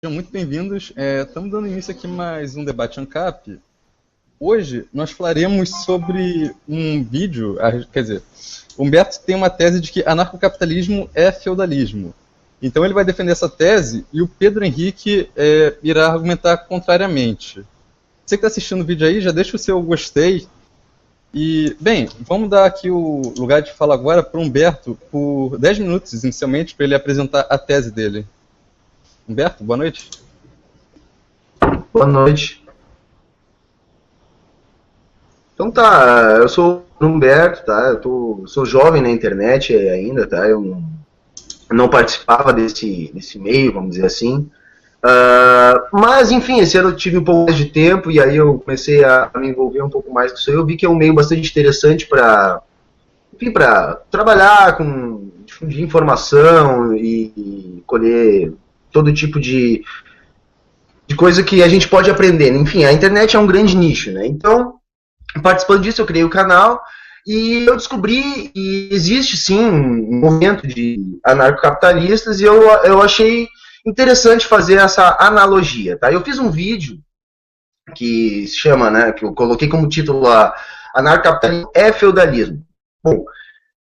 Sejam muito bem-vindos. Estamos dando início aqui a mais um debate ANCAP. Hoje nós falaremos sobre um vídeo, quer dizer, Humberto tem uma tese de que anarcocapitalismo é feudalismo. Então ele vai defender essa tese e o Pedro Henrique irá argumentar contrariamente. Você que está assistindo o vídeo aí, já deixa o seu gostei. E, bem, vamos dar aqui o lugar de fala agora para o Humberto por 10 minutos, inicialmente, para ele apresentar a tese dele. Humberto, boa noite. Boa noite. Então tá, eu sou o Humberto, tá? Sou jovem na internet ainda, tá? Eu não participava desse meio, vamos dizer assim. Mas, enfim, esse ano eu tive um pouco mais de tempo e aí eu comecei a me envolver um pouco mais com isso. Eu vi que é um meio bastante interessante para trabalhar com difundir informação e colher todo tipo de coisa que a gente pode aprender. Enfim, a internet é um grande nicho, né? Então, participando disso, eu criei o canal e eu descobri que existe, sim, um movimento de anarcocapitalistas e eu achei interessante fazer essa analogia, tá? Eu fiz um vídeo que se chama, né, que eu coloquei como título lá, Anarcocapitalismo é feudalismo. Bom,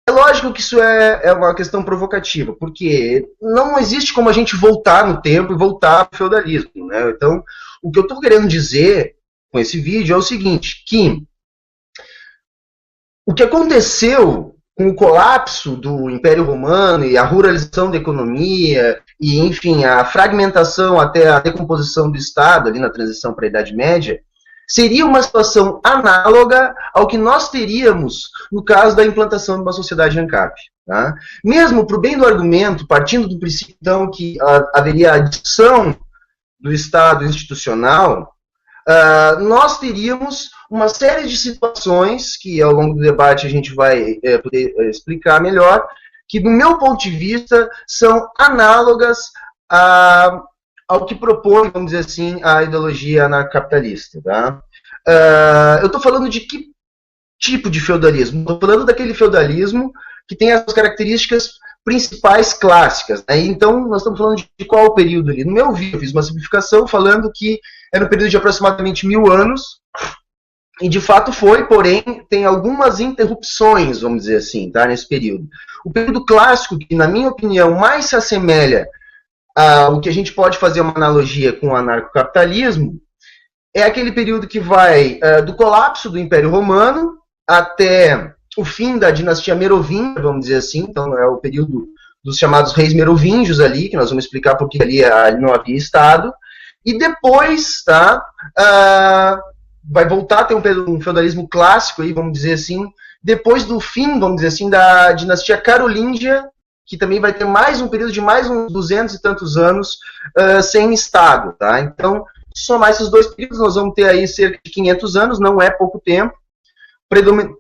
é lógico que isso é uma questão provocativa, porque não existe como a gente voltar no tempo e voltar ao feudalismo, né? Então, o que eu estou querendo dizer com esse vídeo é o seguinte, que o que aconteceu com o colapso do Império Romano e a ruralização da economia e, enfim, a fragmentação até a decomposição do Estado ali na transição para a Idade Média, seria uma situação análoga ao que nós teríamos no caso da implantação de uma sociedade ANCAP. Tá? Mesmo para o bem do argumento, partindo do princípio então, que haveria a adição do Estado institucional, nós teríamos uma série de situações que ao longo do debate a gente vai poder explicar melhor, que do meu ponto de vista são análogas ao que propõe, vamos dizer assim, a ideologia anarcocapitalista. Tá? Eu estou falando de que tipo de feudalismo? Estou falando daquele feudalismo que tem as características principais clássicas. Né? Então, nós estamos falando de qual período ali? No meu vídeo, eu fiz uma simplificação falando que era um período de aproximadamente 1000 anos, e de fato foi, porém, tem algumas interrupções, vamos dizer assim, tá, nesse período. O período clássico, que na minha opinião mais se assemelha ao que a gente pode fazer uma analogia com o anarcocapitalismo, é aquele período que vai do colapso do Império Romano até o fim da dinastia merovingia, vamos dizer assim, então é o período dos chamados reis merovingios ali, que nós vamos explicar porque ali não havia Estado, e depois, tá, vai voltar a ter um feudalismo clássico, aí, vamos dizer assim, depois do fim, vamos dizer assim, da dinastia carolíngia, que também vai ter mais um período de mais uns 200 e tantos anos sem Estado. Tá? Então, somar esses dois períodos, nós vamos ter aí cerca de 500 anos, não é pouco tempo.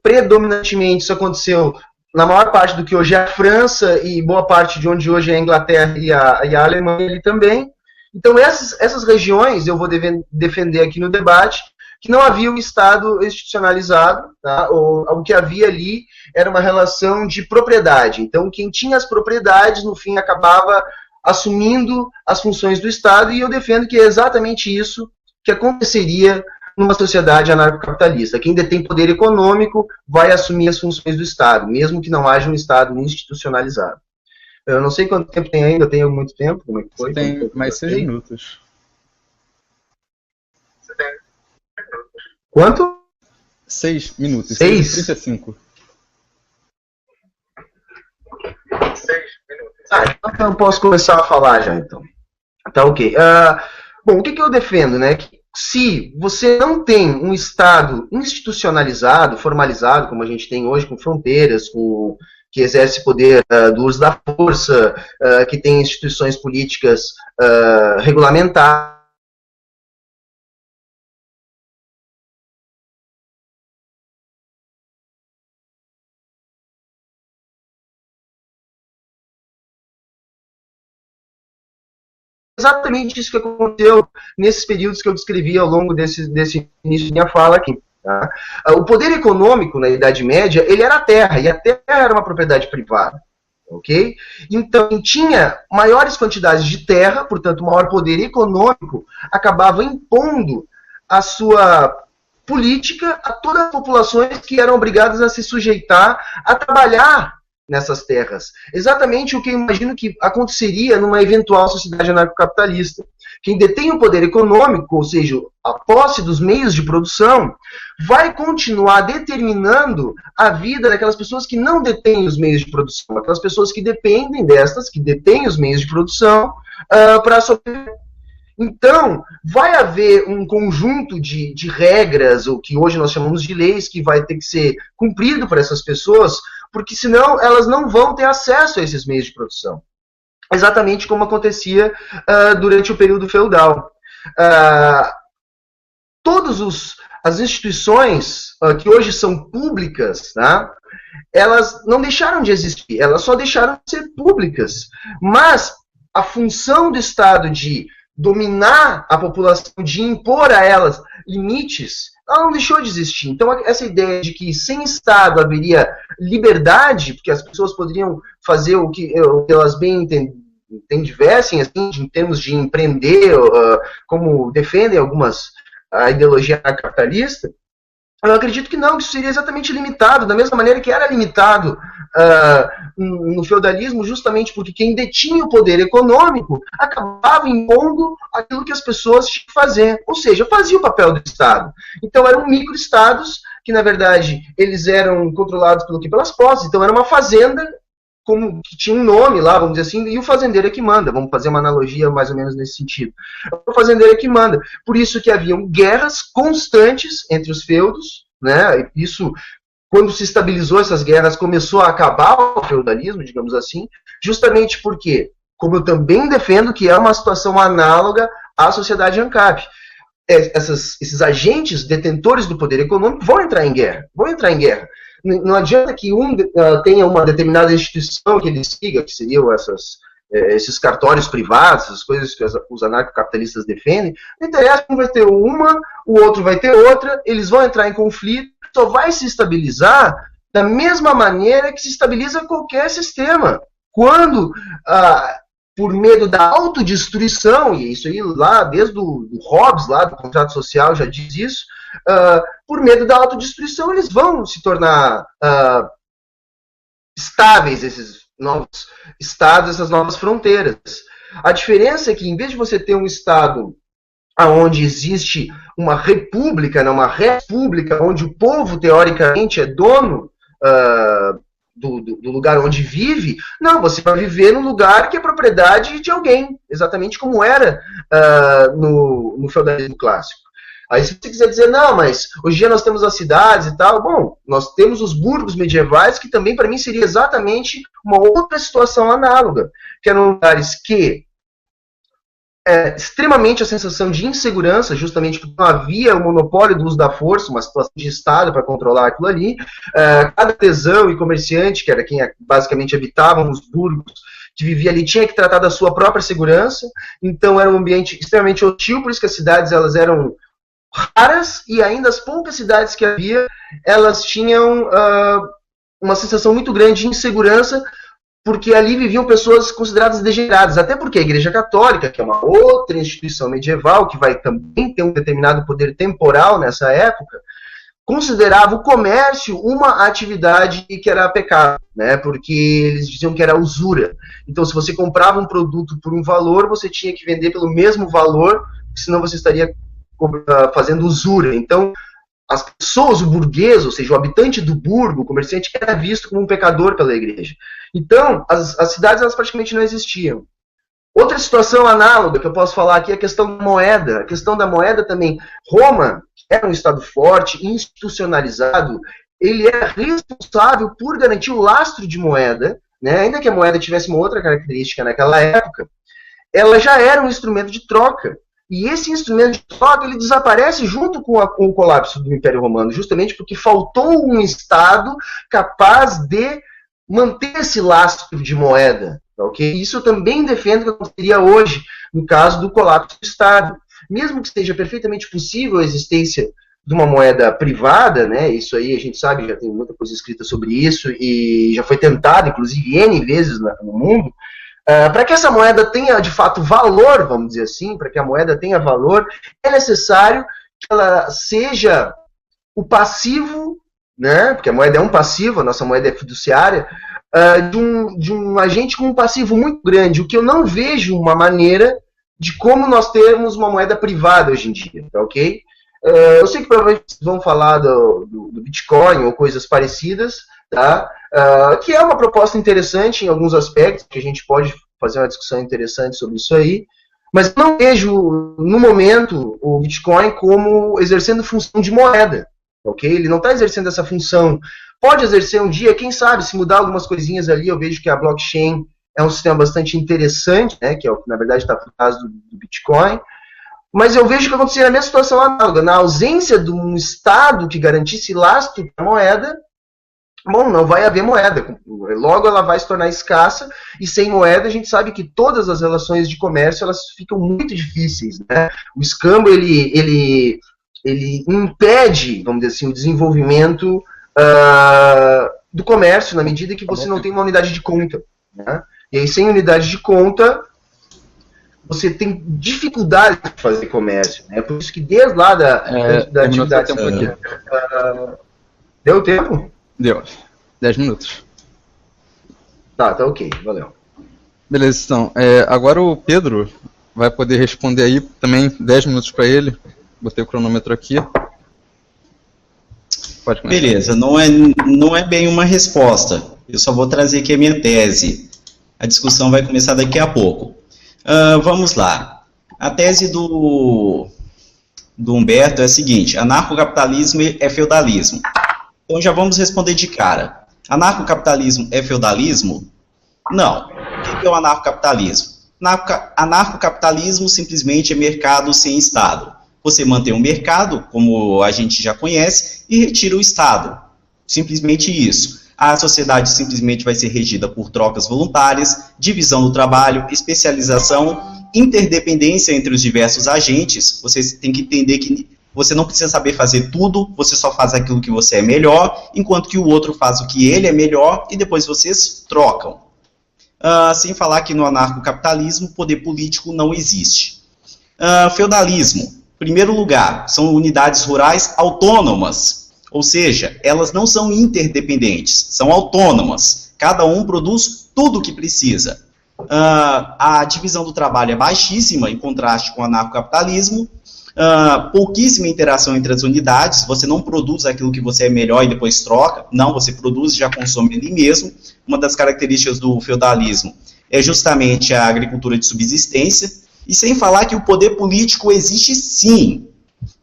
Predominantemente isso aconteceu na maior parte do que hoje é a França e boa parte de onde hoje é a Inglaterra e a Alemanha ali também. Então, essas regiões eu vou defender aqui no debate, que não havia um Estado institucionalizado, tá? O que havia ali era uma relação de propriedade. Então, quem tinha as propriedades, no fim, acabava assumindo as funções do Estado, e eu defendo que é exatamente isso que aconteceria numa sociedade anarcocapitalista. Quem detém poder econômico vai assumir as funções do Estado, mesmo que não haja um Estado institucionalizado. Eu não sei quanto tempo tem ainda, tenho muito tempo, como é que foi? Tem mais 6 minutos. Quanto? 6 minutos. 6? 35. 6 minutos. Então eu posso começar a falar já, então. Tá ok. Bom, o que eu defendo, né? Que se você não tem um Estado institucionalizado, formalizado, como a gente tem hoje, com fronteiras, que exerce poder do uso da força, que tem instituições políticas regulamentadas, exatamente isso que aconteceu nesses períodos que eu descrevi ao longo desse início de minha fala aqui. Tá? O poder econômico na Idade Média, ele era a terra, e a terra era uma propriedade privada. ok? Então, quem tinha maiores quantidades de terra, portanto, maior poder econômico, acabava impondo a sua política a todas as populações que eram obrigadas a se sujeitar a trabalhar nessas terras. Exatamente o que eu imagino que aconteceria numa eventual sociedade anarcocapitalista. Quem detém o poder econômico, ou seja, a posse dos meios de produção, vai continuar determinando a vida daquelas pessoas que não detêm os meios de produção, aquelas pessoas que dependem destas, que detêm os meios de produção, para sobreviver. Então, vai haver um conjunto de regras, o que hoje nós chamamos de leis, que vai ter que ser cumprido por essas pessoas, porque senão elas não vão ter acesso a esses meios de produção. Exatamente como acontecia durante o período feudal. Todas as instituições que hoje são públicas, tá, elas não deixaram de existir, elas só deixaram de ser públicas. Mas a função do Estado de dominar a população, de impor a elas limites, ela não deixou de existir. Então, essa ideia de que sem Estado haveria liberdade, porque as pessoas poderiam fazer o que elas bem entendessem, assim, em termos de empreender, como defendem a ideologia capitalista, eu acredito que não, que isso seria exatamente limitado, da mesma maneira que era limitado no feudalismo, justamente porque quem detinha o poder econômico acabava impondo aquilo que as pessoas tinham que fazer, ou seja, fazia o papel do Estado. Então eram microestados que, na verdade, eles eram controlados pelas posses, então era uma fazenda como que tinha um nome lá, vamos dizer assim, e o fazendeiro é que manda. Vamos fazer uma analogia mais ou menos nesse sentido. O fazendeiro é que manda. Por isso que haviam guerras constantes entre os feudos, né? Isso, quando se estabilizou essas guerras, começou a acabar o feudalismo, digamos assim, justamente porque, como eu também defendo que é uma situação análoga à sociedade ANCAP. Esses agentes detentores do poder econômico vão entrar em guerra. Não adianta que tenha uma determinada instituição que ele siga, que seriam esses cartórios privados, essas coisas que os anarcocapitalistas defendem. Não interessa, um vai ter uma, o outro vai ter outra, eles vão entrar em conflito, só vai se estabilizar da mesma maneira que se estabiliza qualquer sistema. Quando, por medo da autodestruição, e isso aí lá, desde o Hobbes, lá do contrato social, já diz isso, por medo da autodestruição, eles vão se tornar estáveis, esses novos estados, essas novas fronteiras. A diferença é que, em vez de você ter um estado onde existe uma república, onde o povo, teoricamente, é dono do lugar onde vive, não, você vai viver num lugar que é propriedade de alguém, exatamente como era no feudalismo clássico. Aí se você quiser dizer, não, mas hoje em dia nós temos as cidades e tal, bom, nós temos os burgos medievais, que também para mim seria exatamente uma outra situação análoga, que eram lugares que extremamente a sensação de insegurança, justamente porque não havia o monopólio do uso da força, uma situação de Estado para controlar aquilo ali. Cada artesão e comerciante, que era quem basicamente habitavam os burgos, que vivia ali, tinha que tratar da sua própria segurança, então era um ambiente extremamente hostil, por isso que as cidades elas eram raras, e ainda as poucas cidades que havia, elas tinham uma sensação muito grande de insegurança, porque ali viviam pessoas consideradas degeneradas, até porque a Igreja Católica, que é uma outra instituição medieval, que vai também ter um determinado poder temporal nessa época, considerava o comércio uma atividade que era pecado, né? Porque eles diziam que era usura. Então, se você comprava um produto por um valor, você tinha que vender pelo mesmo valor, senão você estaria fazendo usura. Então, as pessoas, o burguês, ou seja, o habitante do burgo, o comerciante, era visto como um pecador pela igreja. Então, as cidades elas praticamente não existiam. Outra situação análoga que eu posso falar aqui é a questão da moeda. A questão da moeda também. Roma era um estado forte, institucionalizado, ele era responsável por garantir o lastro de moeda, né? Ainda que a moeda tivesse uma outra característica naquela época, ela já era um instrumento de troca. E esse instrumento de troca ele desaparece junto com o colapso do Império Romano, justamente porque faltou um Estado capaz de manter esse lastro de moeda. Okay? Isso eu também defendo que aconteceria hoje, no caso do colapso do Estado. Mesmo que seja perfeitamente possível a existência de uma moeda privada, né? Isso aí a gente sabe, já tem muita coisa escrita sobre isso e já foi tentado, inclusive, N vezes no mundo. Para que essa moeda tenha, de fato, valor, vamos dizer assim, para que a moeda tenha valor, é necessário que ela seja o passivo, né? Porque a moeda é um passivo, a nossa moeda é fiduciária, de um agente com um passivo muito grande, o que eu não vejo uma maneira de como nós temos uma moeda privada hoje em dia, tá ok? Eu sei que provavelmente vocês vão falar do Bitcoin ou coisas parecidas, tá? Que é uma proposta interessante em alguns aspectos, que a gente pode fazer uma discussão interessante sobre isso aí, mas não vejo, no momento, o Bitcoin como exercendo função de moeda, ok? Ele não está exercendo essa função. Pode exercer um dia, quem sabe, se mudar algumas coisinhas ali, eu vejo que a blockchain é um sistema bastante interessante, né, que é o que, na verdade, está por trás do Bitcoin, mas eu vejo que acontecia a mesma situação análoga. Na ausência de um Estado que garantisse lastro para a moeda, bom, não vai haver moeda. Logo ela vai se tornar escassa, e sem moeda a gente sabe que todas as relações de comércio elas ficam muito difíceis, né? O escambo, ele impede, vamos dizer assim, o desenvolvimento do comércio, na medida que você não tem uma unidade de conta, né? E aí, sem unidade de conta, você tem dificuldade de fazer comércio, né? Por isso que desde lá da atividade... Deu tempo? Deu. 10 minutos. Tá ok, valeu. Beleza, então. Agora o Pedro vai poder responder aí também 10 minutos para ele. Botei o cronômetro aqui. Pode começar. Beleza, não é bem uma resposta. Eu só vou trazer aqui a minha tese. A discussão vai começar daqui a pouco. Vamos lá. A tese do Humberto é a seguinte: anarcocapitalismo é feudalismo. Então já vamos responder de cara. Anarcocapitalismo é feudalismo? Não. O que é o anarcocapitalismo? Anarcocapitalismo simplesmente é mercado sem Estado. Você mantém o mercado, como a gente já conhece, e retira o Estado. Simplesmente isso. A sociedade simplesmente vai ser regida por trocas voluntárias, divisão do trabalho, especialização, interdependência entre os diversos agentes. Você tem que entender que você não precisa saber fazer tudo, você só faz aquilo que você é melhor, enquanto que o outro faz o que ele é melhor, e depois vocês trocam. Sem falar que no anarcocapitalismo, poder político não existe. Feudalismo. Primeiro lugar, são unidades rurais autônomas. Ou seja, elas não são interdependentes, são autônomas. Cada um produz tudo o que precisa. A divisão do trabalho é baixíssima, em contraste com o anarcocapitalismo. Pouquíssima interação entre as unidades. Você não produz aquilo que você é melhor e depois troca. Não, você produz e já consome ali mesmo. Uma das características do feudalismo é justamente a agricultura de subsistência. E sem falar que o poder político existe sim.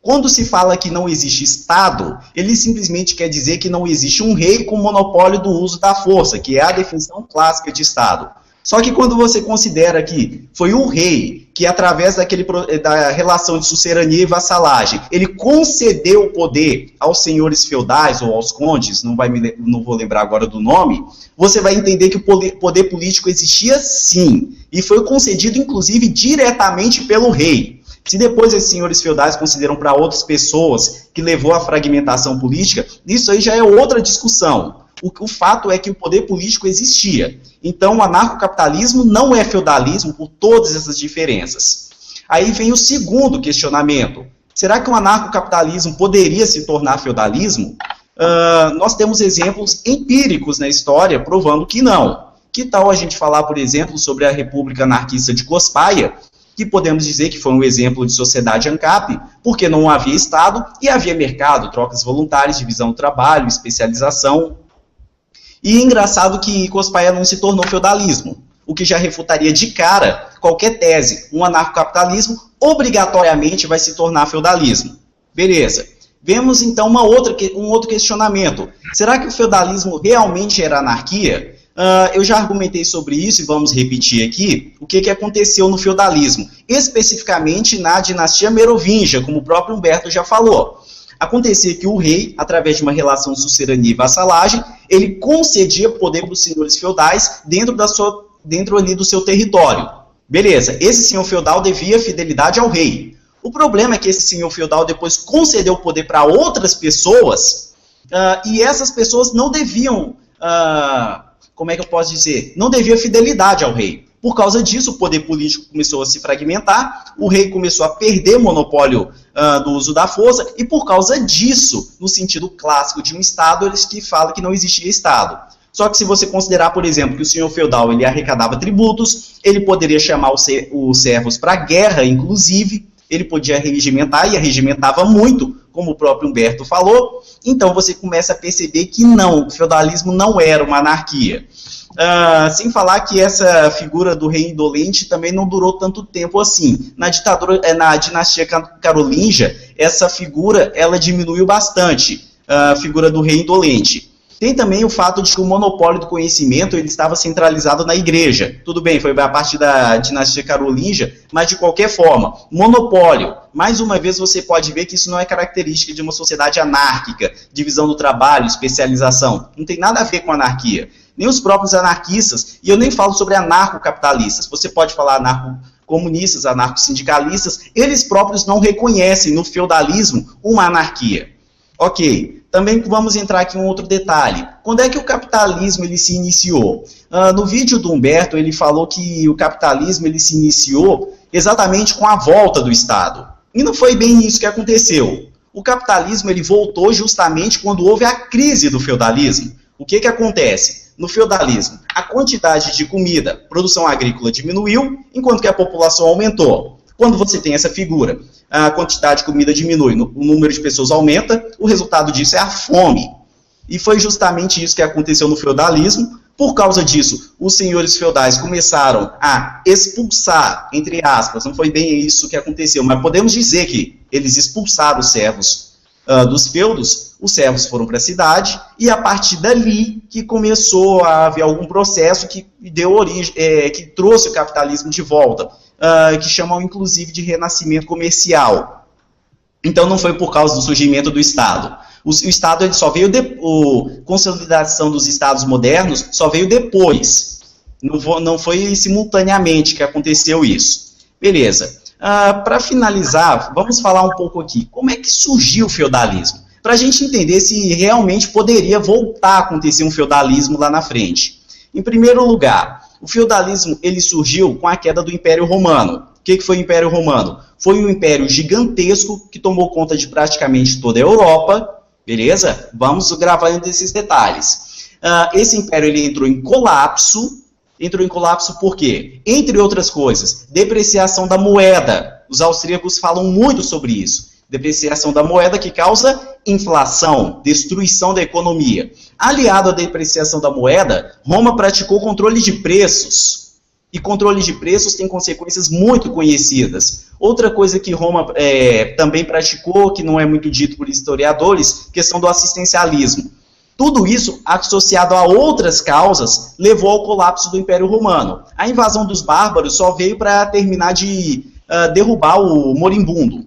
Quando se fala que não existe Estado, ele simplesmente quer dizer que não existe um rei com monopólio do uso da força, que é a definição clássica de Estado. Só que quando você considera que foi o rei que, através da relação de sucerania e vassalagem, ele concedeu o poder aos senhores feudais ou aos condes, não vou lembrar agora do nome, você vai entender que o poder político existia sim, e foi concedido inclusive diretamente pelo rei. Se depois esses senhores feudais consideram para outras pessoas que levou à fragmentação política, isso aí já é outra discussão. O fato é que o poder político existia. Então o anarcocapitalismo não é feudalismo por todas essas diferenças. Aí vem o segundo questionamento. Será que o anarcocapitalismo poderia se tornar feudalismo? Nós temos exemplos empíricos na história provando que não. Que tal a gente falar, por exemplo, sobre a República Anarquista de Cospaia, que podemos dizer que foi um exemplo de sociedade ANCAP, porque não havia Estado e havia mercado, trocas voluntárias, divisão do trabalho, especialização. E engraçado que Cospaia não se tornou feudalismo, o que já refutaria de cara qualquer tese. Um anarcocapitalismo obrigatoriamente vai se tornar feudalismo. Beleza. Vemos então um outro questionamento. Será que o feudalismo realmente era anarquia? Eu já argumentei sobre isso e vamos repetir aqui o que aconteceu no feudalismo, especificamente na dinastia merovingia, como o próprio Humberto já falou. Acontecia que o rei, através de uma relação de sucerania e vassalagem, ele concedia poder para os senhores feudais dentro ali do seu território. Beleza, esse senhor feudal devia fidelidade ao rei. O problema é que esse senhor feudal depois concedeu o poder para outras pessoas, e essas pessoas não deviam, como é que eu posso dizer, não deviam fidelidade ao rei. Por causa disso, o poder político começou a se fragmentar, o rei começou a perder o monopólio do uso da força, e por causa disso, no sentido clássico de um Estado, eles que falam que não existia Estado. Só que se você considerar, por exemplo, que o senhor feudal ele arrecadava tributos, ele poderia chamar os servos para a guerra, inclusive, ele podia regimentar, e regimentava muito, como o próprio Humberto falou. Então você começa a perceber que não, o feudalismo não era uma anarquia. Sem falar que essa figura do rei indolente também não durou tanto tempo assim. Na dinastia carolíngia, essa figura ela diminuiu bastante, a figura do rei indolente. Tem também o fato de que o monopólio do conhecimento ele estava centralizado na igreja. Tudo bem, foi a partir da dinastia carolíngia, mas de qualquer forma, monopólio. Mais uma vez você pode ver que isso não é característica de uma sociedade anárquica, divisão do trabalho, especialização. Não tem nada a ver com anarquia. Nem os próprios anarquistas, e eu nem falo sobre anarcocapitalistas. Você pode falar anarcocomunistas, anarcossindicalistas, eles próprios não reconhecem no feudalismo uma anarquia. Ok, também vamos entrar aqui em um outro detalhe. Quando é que o capitalismo ele se iniciou? No vídeo do Humberto, ele falou que o capitalismo ele se iniciou exatamente com a volta do Estado. E não foi bem isso que aconteceu. O capitalismo ele voltou justamente quando houve a crise do feudalismo. O que acontece? No feudalismo, a quantidade de comida, produção agrícola diminuiu, enquanto que a população aumentou. Quando você tem essa figura, a quantidade de comida diminui, o número de pessoas aumenta, o resultado disso é a fome. E foi justamente isso que aconteceu no feudalismo. Por causa disso, os senhores feudais começaram a expulsar, entre aspas, não foi bem isso que aconteceu, mas podemos dizer que eles expulsaram os servos dos feudos, os servos foram para a cidade, e a partir dali que começou a haver algum processo que deu origem, que trouxe o capitalismo de volta, que chamam inclusive de renascimento comercial. Então não foi por causa do surgimento do Estado. O Estado ele só veio a consolidação dos Estados modernos só veio depois. Não foi simultaneamente que aconteceu isso. Beleza. Para finalizar, vamos falar um pouco aqui. Como é que surgiu o feudalismo? Para a gente entender se realmente poderia voltar a acontecer um feudalismo lá na frente. Em primeiro lugar, o feudalismo ele surgiu com a queda do Império Romano. O que foi o Império Romano? Foi um império gigantesco que tomou conta de praticamente toda a Europa. Beleza? Vamos gravando esses detalhes. Esse império ele entrou em colapso. Entrou em colapso por quê? Entre outras coisas, depreciação da moeda. Os austríacos falam muito sobre isso. Depreciação da moeda que causa inflação, destruição da economia. Aliado à depreciação da moeda, Roma praticou controle de preços. E controle de preços tem consequências muito conhecidas. Outra coisa que Roma também praticou, que não é muito dito por historiadores, questão do assistencialismo. Tudo isso, associado a outras causas, levou ao colapso do Império Romano. A invasão dos bárbaros só veio para terminar de derrubar o moribundo.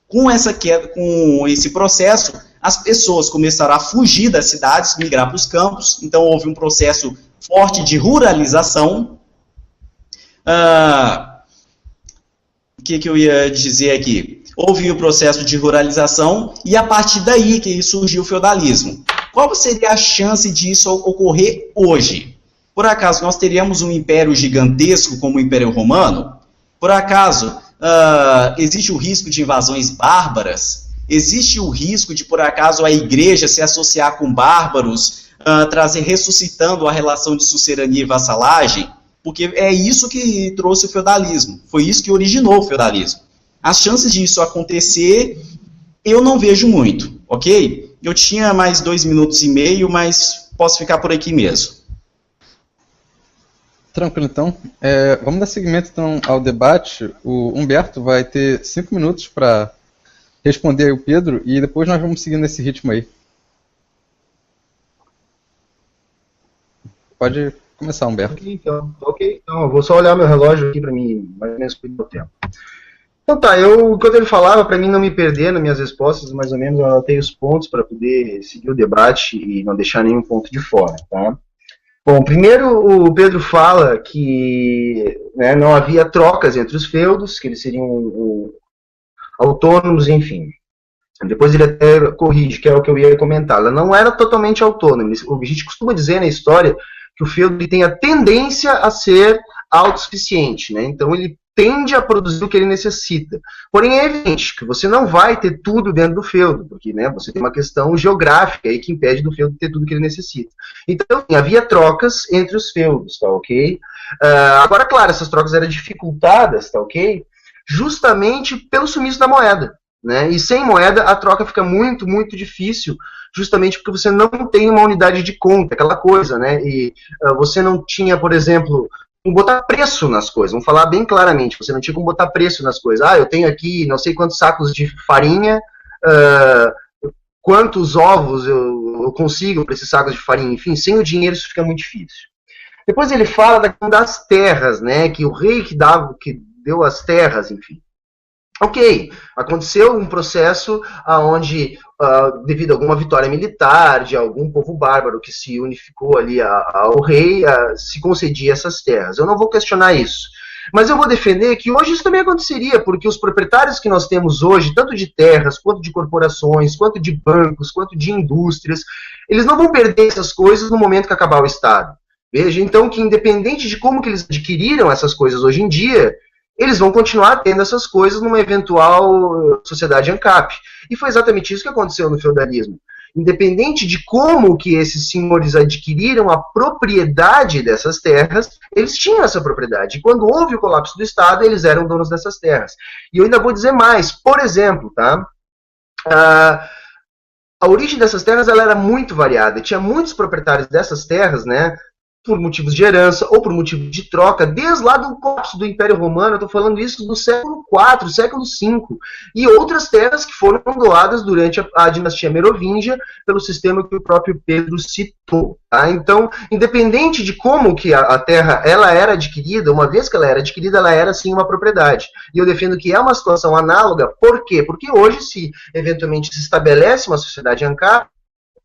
Com esse processo, as pessoas começaram a fugir das cidades, migrar para os campos, então houve um processo forte de ruralização. O que eu ia dizer aqui? Houve o processo de ruralização e a partir daí que surgiu o feudalismo. Qual seria a chance disso ocorrer hoje? Por acaso nós teríamos um império gigantesco como o Império Romano? Por acaso existe o risco de invasões bárbaras? Existe o risco de, por acaso, a igreja se associar com bárbaros, ressuscitando a relação de sucerania e vassalagem? Porque é isso que trouxe o feudalismo. Foi isso que originou o feudalismo. As chances disso acontecer, eu não vejo muito, ok? Eu tinha mais 2 minutos e meio, mas posso ficar por aqui mesmo. Tranquilo, então. Vamos dar seguimento então, ao debate. O Humberto vai ter 5 minutos para responder aí o Pedro e depois nós vamos seguindo esse ritmo aí. Pode começar, Humberto. Ok, então eu vou só olhar meu relógio aqui para mim mais ou menos cuidar o tempo. Então tá, quando ele falava, para mim não me perder nas minhas respostas, mais ou menos eu anotei os pontos para poder seguir o debate e não deixar nenhum ponto de fora, tá? Bom, primeiro o Pedro fala que não havia trocas entre os feudos, que eles seriam autônomos, enfim. Depois ele até corrige, que é o que eu ia comentar. Ela não era totalmente autônoma. A gente costuma dizer na história que o feudo tem a tendência a ser autossuficiente, né? Então ele tende a produzir o que ele necessita. Porém, é evidente que você não vai ter tudo dentro do feudo, porque, né, você tem uma questão geográfica aí que impede do feudo ter tudo que ele necessita. Então, havia trocas entre os feudos, tá ok? Agora, claro, essas trocas eram dificultadas, tá ok? Justamente pelo sumiço da moeda, né? E sem moeda a troca fica muito, muito difícil, justamente porque você não tem uma unidade de conta, aquela coisa, né? E você não tinha, por exemplo, como botar preço nas coisas, vamos falar bem claramente, você não tinha como botar preço nas coisas. Eu tenho aqui não sei quantos sacos de farinha, quantos ovos eu consigo para esses sacos de farinha, enfim, sem o dinheiro isso fica muito difícil. Depois ele fala das terras, né, que o rei que deu as terras, enfim. Ok, aconteceu um processo onde, devido a alguma vitória militar de algum povo bárbaro que se unificou ali ao rei, se concedia essas terras. Eu não vou questionar isso. Mas eu vou defender que hoje isso também aconteceria, porque os proprietários que nós temos hoje, tanto de terras, quanto de corporações, quanto de bancos, quanto de indústrias, eles não vão perder essas coisas no momento que acabar o Estado. Veja, então, que independente de como que eles adquiriram essas coisas hoje em dia, eles vão continuar tendo essas coisas numa eventual sociedade ANCAP. E foi exatamente isso que aconteceu no feudalismo. Independente de como que esses senhores adquiriram a propriedade dessas terras, eles tinham essa propriedade. E quando houve o colapso do Estado, eles eram donos dessas terras. E eu ainda vou dizer mais. Por exemplo, tá? A origem dessas terras ela era muito variada. Tinha muitos proprietários dessas terras, né? Por motivos de herança ou por motivo de troca, desde lá do colapso do Império Romano, eu estou falando isso do século IV, século V, e outras terras que foram doadas durante a dinastia merovíngia pelo sistema que o próprio Pedro citou. Tá? Então, independente de como que a terra ela era adquirida, uma vez que ela era adquirida, ela era sim uma propriedade. E eu defendo que é uma situação análoga, por quê? Porque hoje, se eventualmente se estabelece uma sociedade ANCAP,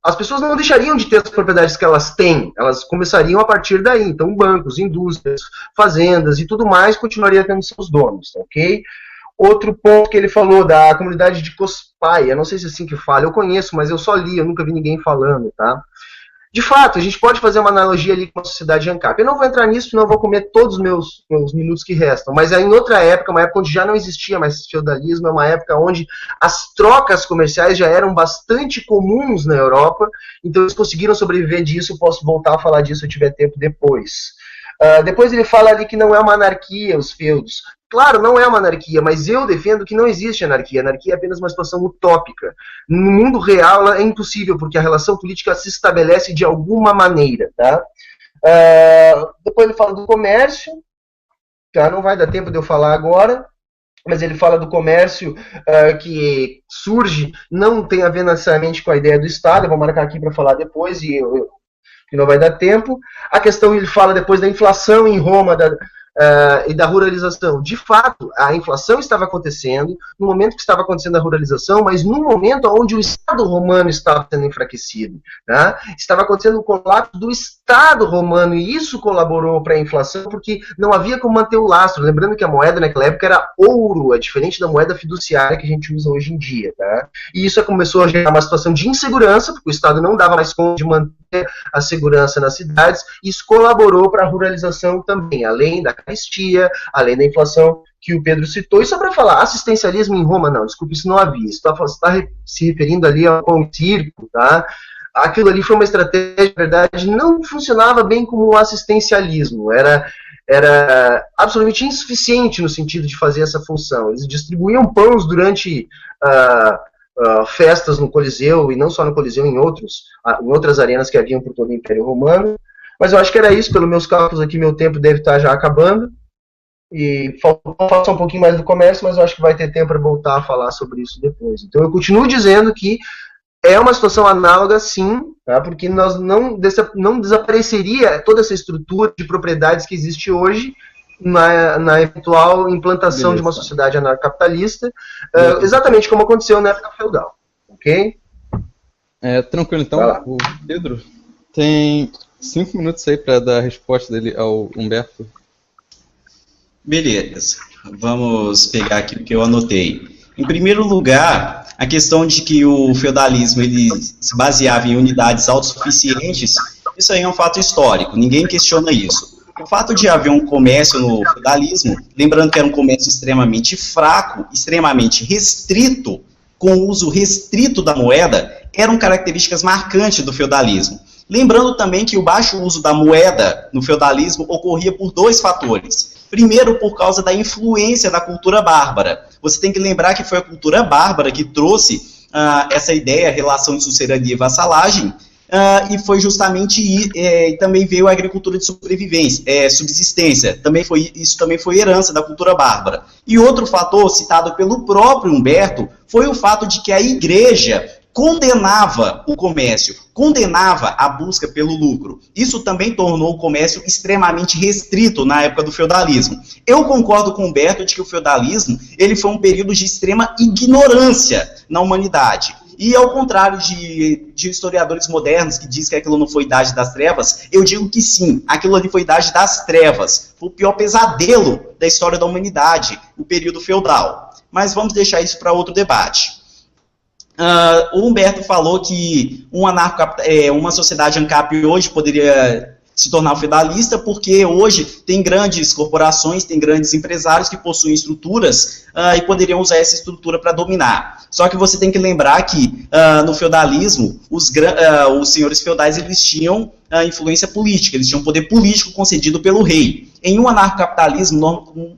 as pessoas não deixariam de ter as propriedades que elas têm, elas começariam a partir daí. Então, bancos, indústrias, fazendas e tudo mais continuariam tendo seus donos, ok? Outro ponto que ele falou da comunidade de Cospaia, não sei se é assim que fala, eu conheço, mas eu só li, eu nunca vi ninguém falando, tá? De fato, a gente pode fazer uma analogia ali com a sociedade ANCAP. Eu não vou entrar nisso, senão eu vou comer todos os meus minutos que restam. Mas é em outra época, uma época onde já não existia mais feudalismo, é uma época onde as trocas comerciais já eram bastante comuns na Europa, então eles conseguiram sobreviver disso, eu posso voltar a falar disso se eu tiver tempo depois. Depois ele fala ali que não é uma anarquia os feudos. Claro, não é uma anarquia, mas eu defendo que não existe anarquia. Anarquia é apenas uma situação utópica. No mundo real ela é impossível, porque a relação política se estabelece de alguma maneira. Tá? Depois ele fala do comércio, tá? Não vai dar tempo de eu falar agora, mas ele fala do comércio que surge, não tem a ver necessariamente com a ideia do Estado, eu vou marcar aqui para falar depois, que não vai dar tempo. A questão, ele fala depois da inflação em Roma e da ruralização. De fato, a inflação estava acontecendo no momento que estava acontecendo a ruralização, mas no momento onde o Estado romano estava sendo enfraquecido. Tá? Estava acontecendo o colapso do Estado romano, e isso colaborou para a inflação, porque não havia como manter o lastro. Lembrando que a moeda naquela época era ouro, é diferente da moeda fiduciária que a gente usa hoje em dia. Tá? E isso começou a gerar uma situação de insegurança, porque o Estado não dava mais conta de manter a segurança nas cidades. Isso colaborou para a ruralização também, além da carestia, além da inflação que o Pedro citou. E só para falar, assistencialismo em Roma, não, desculpe, isso não havia. Isso está se referindo ali ao pão e circo, tá? Aquilo ali foi uma estratégia, na verdade, não funcionava bem como um assistencialismo, era absolutamente insuficiente no sentido de fazer essa função. Eles distribuíam pães durante festas no Coliseu, e não só no Coliseu, em outras arenas que haviam por todo o Império Romano. Mas eu acho que era isso, pelos meus cálculos aqui, meu tempo deve estar já acabando. E falta um pouquinho mais do comércio, mas eu acho que vai ter tempo para voltar a falar sobre isso depois. Então eu continuo dizendo que é uma situação análoga, sim, tá? Porque nós não desapareceria toda essa estrutura de propriedades que existe hoje na eventual implantação de uma sociedade anarcocapitalista, exatamente como aconteceu na época feudal. Ok? Tranquilo, então, o Pedro tem 5 minutos aí para dar a resposta dele ao Humberto. Beleza, vamos pegar aqui o que eu anotei. Em primeiro lugar, a questão de que o feudalismo ele se baseava em unidades autossuficientes, isso aí é um fato histórico, ninguém questiona isso. O fato de haver um comércio no feudalismo, lembrando que era um comércio extremamente fraco, extremamente restrito, com o uso restrito da moeda, eram características marcantes do feudalismo. Lembrando também que o baixo uso da moeda no feudalismo ocorria por dois fatores. Primeiro, por causa da influência da cultura bárbara. Você tem que lembrar que foi a cultura bárbara que trouxe essa ideia, a relação de sucessania e vassalagem, e foi justamente, também veio a agricultura de subsistência, isso também foi herança da cultura bárbara. E outro fator, citado pelo próprio Humberto, foi o fato de que a igreja condenava o comércio, condenava a busca pelo lucro. Isso também tornou o comércio extremamente restrito na época do feudalismo. Eu concordo com o Humberto de que o feudalismo ele foi um período de extrema ignorância na humanidade. E ao contrário de historiadores modernos que dizem que aquilo não foi idade das trevas, eu digo que sim, aquilo ali foi idade das trevas. Foi o pior pesadelo da história da humanidade, o período feudal. Mas vamos deixar isso para outro debate. O Humberto falou que uma sociedade ANCAP hoje poderia se tornar feudalista porque hoje tem grandes corporações, tem grandes empresários que possuem estruturas e poderiam usar essa estrutura para dominar. Só que você tem que lembrar que no feudalismo os senhores feudais eles tinham influência política, eles tinham poder político concedido pelo rei. Em um anarcocapitalismo,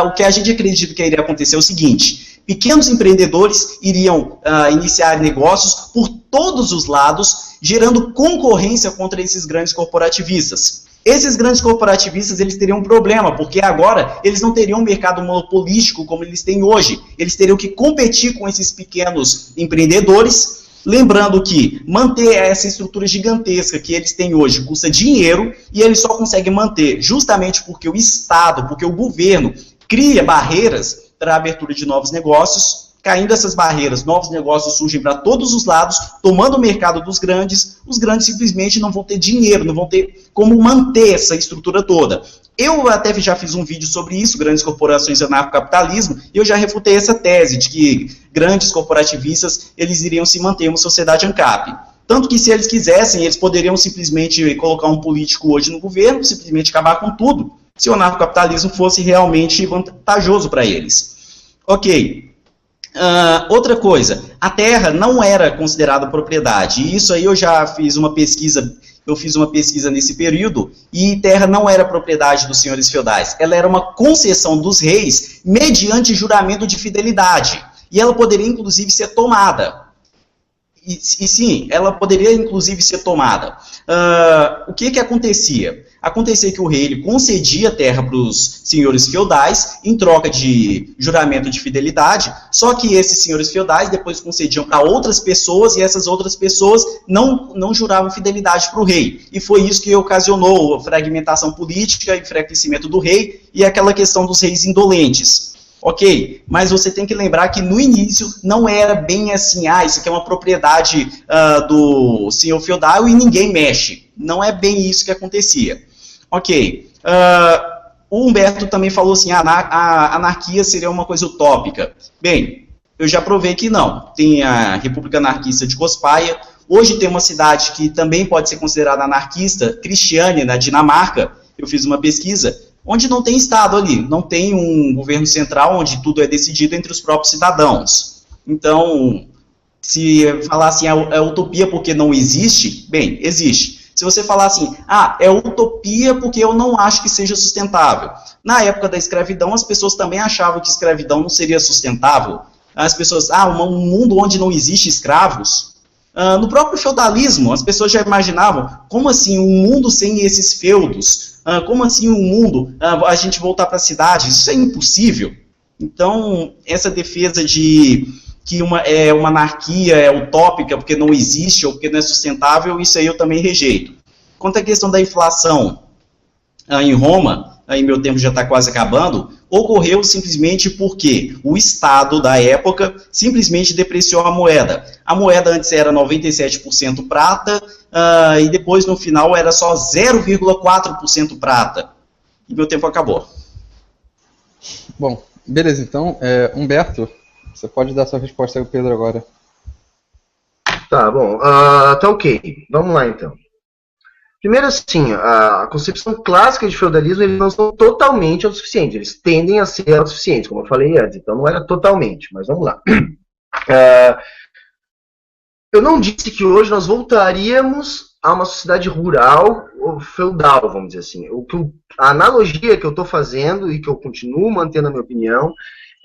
o que a gente acredita que iria acontecer é o seguinte: pequenos empreendedores iriam iniciar negócios por todos os lados, gerando concorrência contra esses grandes corporativistas. Esses grandes corporativistas eles teriam um problema, porque agora eles não teriam um mercado monopolístico como eles têm hoje. Eles teriam que competir com esses pequenos empreendedores, lembrando que manter essa estrutura gigantesca que eles têm hoje custa dinheiro, e eles só conseguem manter justamente porque o Estado, porque o governo cria barreiras para a abertura de novos negócios. Caindo essas barreiras, novos negócios surgem para todos os lados, tomando o mercado dos grandes, os grandes simplesmente não vão ter dinheiro, não vão ter como manter essa estrutura toda. Eu até já fiz um vídeo sobre isso, grandes corporações e anarcocapitalismo, e eu já refutei essa tese de que grandes corporativistas eles iriam se manter em uma sociedade ANCAP. Tanto que se eles quisessem, eles poderiam simplesmente colocar um político hoje no governo, simplesmente acabar com tudo, se o anarcocapitalismo fosse realmente vantajoso para eles. Ok. Outra coisa, a terra não era considerada propriedade, e isso aí eu já fiz uma pesquisa, nesse período, e terra não era propriedade dos senhores feudais, ela era uma concessão dos reis mediante juramento de fidelidade, e ela poderia inclusive ser tomada. E sim, ela poderia inclusive ser tomada. O que acontecia? Acontecia que o rei ele concedia terra para os senhores feudais em troca de juramento de fidelidade, só que esses senhores feudais depois concediam para outras pessoas e essas outras pessoas não juravam fidelidade para o rei. E foi isso que ocasionou a fragmentação política e enfraquecimento do rei e aquela questão dos reis indolentes. Ok, mas você tem que lembrar que no início não era bem assim, isso aqui é uma propriedade do senhor feudal e ninguém mexe. Não é bem isso que acontecia. Ok, o Humberto também falou assim, a anarquia seria uma coisa utópica. Bem, eu já provei que não. Tem a República Anarquista de Cospaia, hoje tem uma cidade que também pode ser considerada anarquista, Cristiânia, na Dinamarca, eu fiz uma pesquisa, onde não tem Estado ali, não tem um governo central onde tudo é decidido entre os próprios cidadãos. Então, se falar assim, é utopia porque não existe, bem, existe. Se você falar assim, é utopia porque eu não acho que seja sustentável. Na época da escravidão, as pessoas também achavam que escravidão não seria sustentável. As pessoas, um mundo onde não existe escravos. No próprio feudalismo, as pessoas já imaginavam, como assim um mundo sem esses feudos? Como assim um mundo, a gente voltar para a cidade? Isso é impossível. Então, essa defesa de que uma anarquia é utópica porque não existe ou porque não é sustentável, isso aí eu também rejeito. Quanto à questão da inflação em Roma, aí meu tempo já está quase acabando, ocorreu simplesmente porque o Estado da época simplesmente depreciou a moeda. A moeda antes era 97% prata e depois no final era só 0,4% prata. E meu tempo acabou. Bom, beleza, então, Humberto, Você pode dar sua resposta aí, Pedro, agora. Tá, bom. Tá ok. Vamos lá, então. Primeiro, assim, a concepção clássica de feudalismo, eles não são totalmente autossuficientes. Eles tendem a ser autossuficientes, como eu falei antes. Então, não era totalmente, mas vamos lá. Eu não disse que hoje nós voltaríamos a uma sociedade rural ou feudal, vamos dizer assim. A analogia que eu estou fazendo e que eu continuo mantendo a minha opinião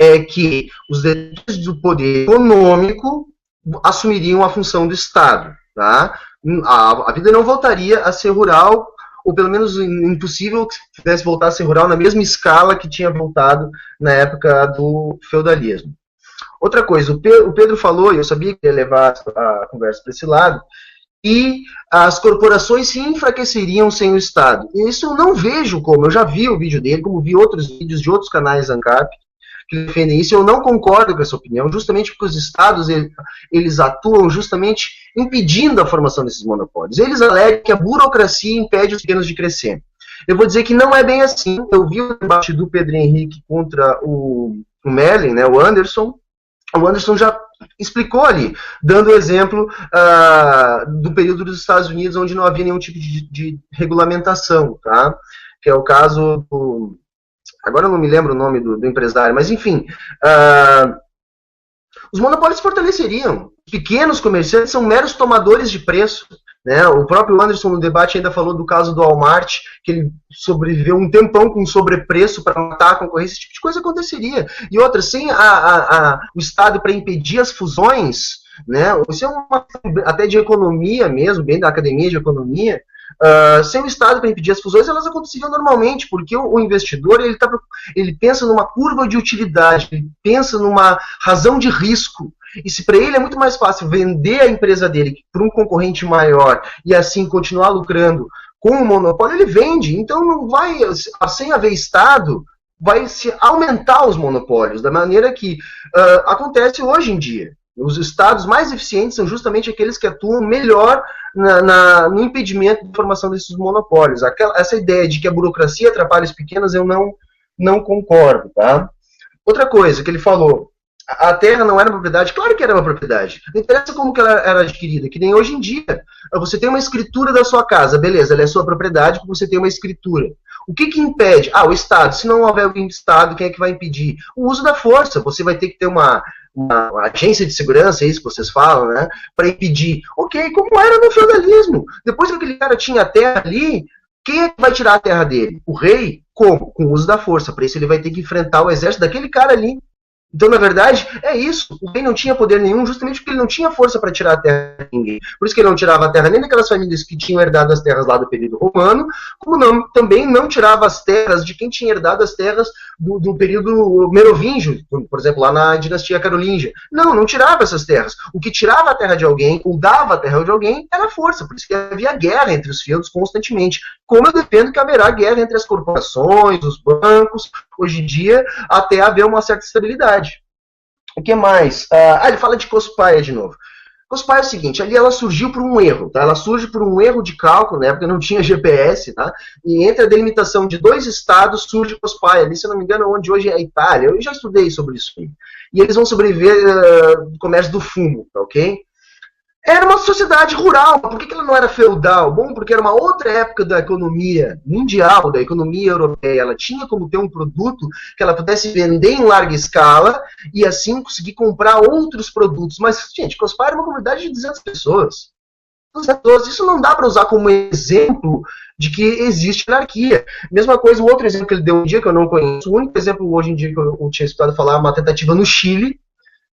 é que os detentores do poder econômico assumiriam a função do Estado, tá? A vida não voltaria a ser rural, ou pelo menos impossível que pudesse voltar a ser rural na mesma escala que tinha voltado na época do feudalismo. Outra coisa, o Pedro falou, e eu sabia que ia levar a conversa para esse lado, e as corporações se enfraqueceriam sem o Estado. E isso eu não vejo como, eu já vi o vídeo dele, como vi outros vídeos de outros canais ANCAP, que defendem isso. Eu não concordo com essa opinião, justamente porque os estados eles atuam justamente impedindo a formação desses monopólios. Eles alegam que a burocracia impede os pequenos de crescer. Eu vou dizer que não é bem assim. Eu vi o debate do Pedro Henrique contra o Mellin, né, o Anderson. O Anderson já explicou ali, dando o exemplo do período dos Estados Unidos, onde não havia nenhum tipo de regulamentação, tá? Que é o caso do... Agora eu não me lembro o nome do empresário, mas enfim, os monopólios se fortaleceriam. Pequenos comerciantes são meros tomadores de preço, né? O próprio Anderson no debate ainda falou do caso do Walmart, que ele sobreviveu um tempão com sobrepreço para matar a concorrência. Esse tipo de coisa aconteceria. E outra, sem o Estado para impedir as fusões, né? Isso é uma até de economia mesmo, bem da academia de economia. Sem o Estado para impedir as fusões, elas aconteceriam normalmente, porque o investidor ele pensa numa curva de utilidade, ele pensa numa razão de risco, e se para ele é muito mais fácil vender a empresa dele para um concorrente maior e assim continuar lucrando com o monopólio, ele vende. Então não vai, sem haver Estado, vai se aumentar os monopólios, da maneira que acontece hoje em dia. Os estados mais eficientes são justamente aqueles que atuam melhor no impedimento da formação desses monopólios. Essa ideia de que a burocracia atrapalha os pequenos, eu não concordo, tá? Outra coisa que ele falou, a terra não era propriedade. Claro que era uma propriedade. Não interessa como que ela era adquirida, que nem hoje em dia. Você tem uma escritura da sua casa, beleza, ela é sua propriedade porque você tem uma escritura. O que impede? O Estado. Se não houver alguém do Estado, quem é que vai impedir? O uso da força. Você vai ter que ter uma agência de segurança, é isso que vocês falam, né? Para impedir. Ok, como era no feudalismo. Depois que aquele cara tinha a terra ali, quem é que vai tirar a terra dele? O rei? Como? Com o uso da força. Para isso ele vai ter que enfrentar o exército daquele cara ali. Então, na verdade, é isso. O rei não tinha poder nenhum justamente porque ele não tinha força para tirar a terra de ninguém. Por isso que ele não tirava a terra nem daquelas famílias que tinham herdado as terras lá do período romano, como também não tirava as terras de quem tinha herdado as terras do período merovingio, por exemplo, lá na dinastia carolíngia. Não tirava essas terras. O que tirava a terra de alguém, ou dava a terra de alguém, era a força. Por isso que havia guerra entre os feudos constantemente. Como eu defendo que haverá guerra entre as corporações, os bancos, hoje em dia, até haver uma certa estabilidade. O que mais? Ele fala de Cospaia de novo. Cospaia é o seguinte, ali ela surgiu por um erro, tá? Ela surge por um erro de cálculo, né? Porque não tinha GPS, tá? E entre a delimitação de 2 estados surge Cospaia, ali, se eu não me engano, onde hoje é a Itália. Eu já estudei sobre isso aí. E eles vão sobreviver do comércio do fumo, tá ok? Era uma sociedade rural. Por que ela não era feudal? Bom, porque era uma outra época da economia mundial, da economia europeia. Ela tinha como ter um produto que ela pudesse vender em larga escala e assim conseguir comprar outros produtos. Mas, gente, Cospaia era uma comunidade de 200 pessoas. 200 pessoas. Isso não dá para usar como exemplo de que existe anarquia. Mesma coisa, o outro exemplo que ele deu um dia que eu não conheço, o único exemplo hoje em dia que eu tinha escutado falar é uma tentativa no Chile,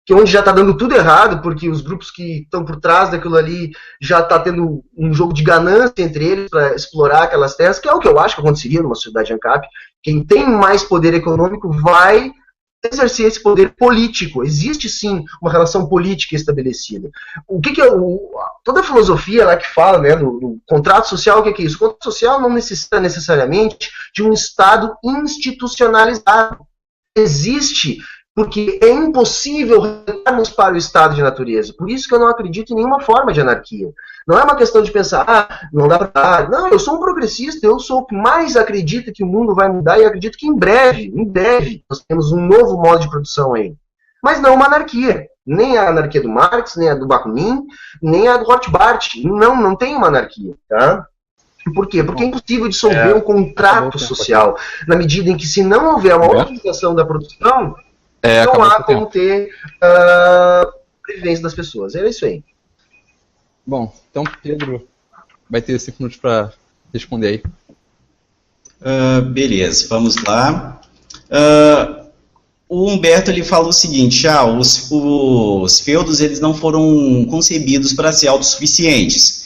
que onde já está dando tudo errado, porque os grupos que estão por trás daquilo ali já está tendo um jogo de ganância entre eles para explorar aquelas terras, que é o que eu acho que aconteceria numa sociedade ANCAP. Quem tem mais poder econômico vai exercer esse poder político. Existe sim uma relação política estabelecida. O que é toda a filosofia lá que fala, né, no contrato social, o que é isso? O contrato social não necessita necessariamente de um Estado institucionalizado. Existe porque é impossível retornarmos para o estado de natureza. Por isso que eu não acredito em nenhuma forma de anarquia. Não é uma questão de pensar, não dá para dar. Não, eu sou um progressista, eu sou o que mais acredita que o mundo vai mudar e acredito que em breve, nós temos um novo modo de produção aí. mas não uma anarquia. Nem a anarquia do Marx, nem a do Bakunin, nem a do Rothbard. Não tem uma anarquia, tá? Por quê? Porque é impossível dissolver um contrato social, na medida em que, se não houver uma organização da produção, não há como ter previdência das pessoas. É isso aí. Bom, então Pedro vai ter 5 minutos para responder aí. Beleza, vamos lá. O Humberto ele fala o seguinte: os feudos eles não foram concebidos para ser autossuficientes.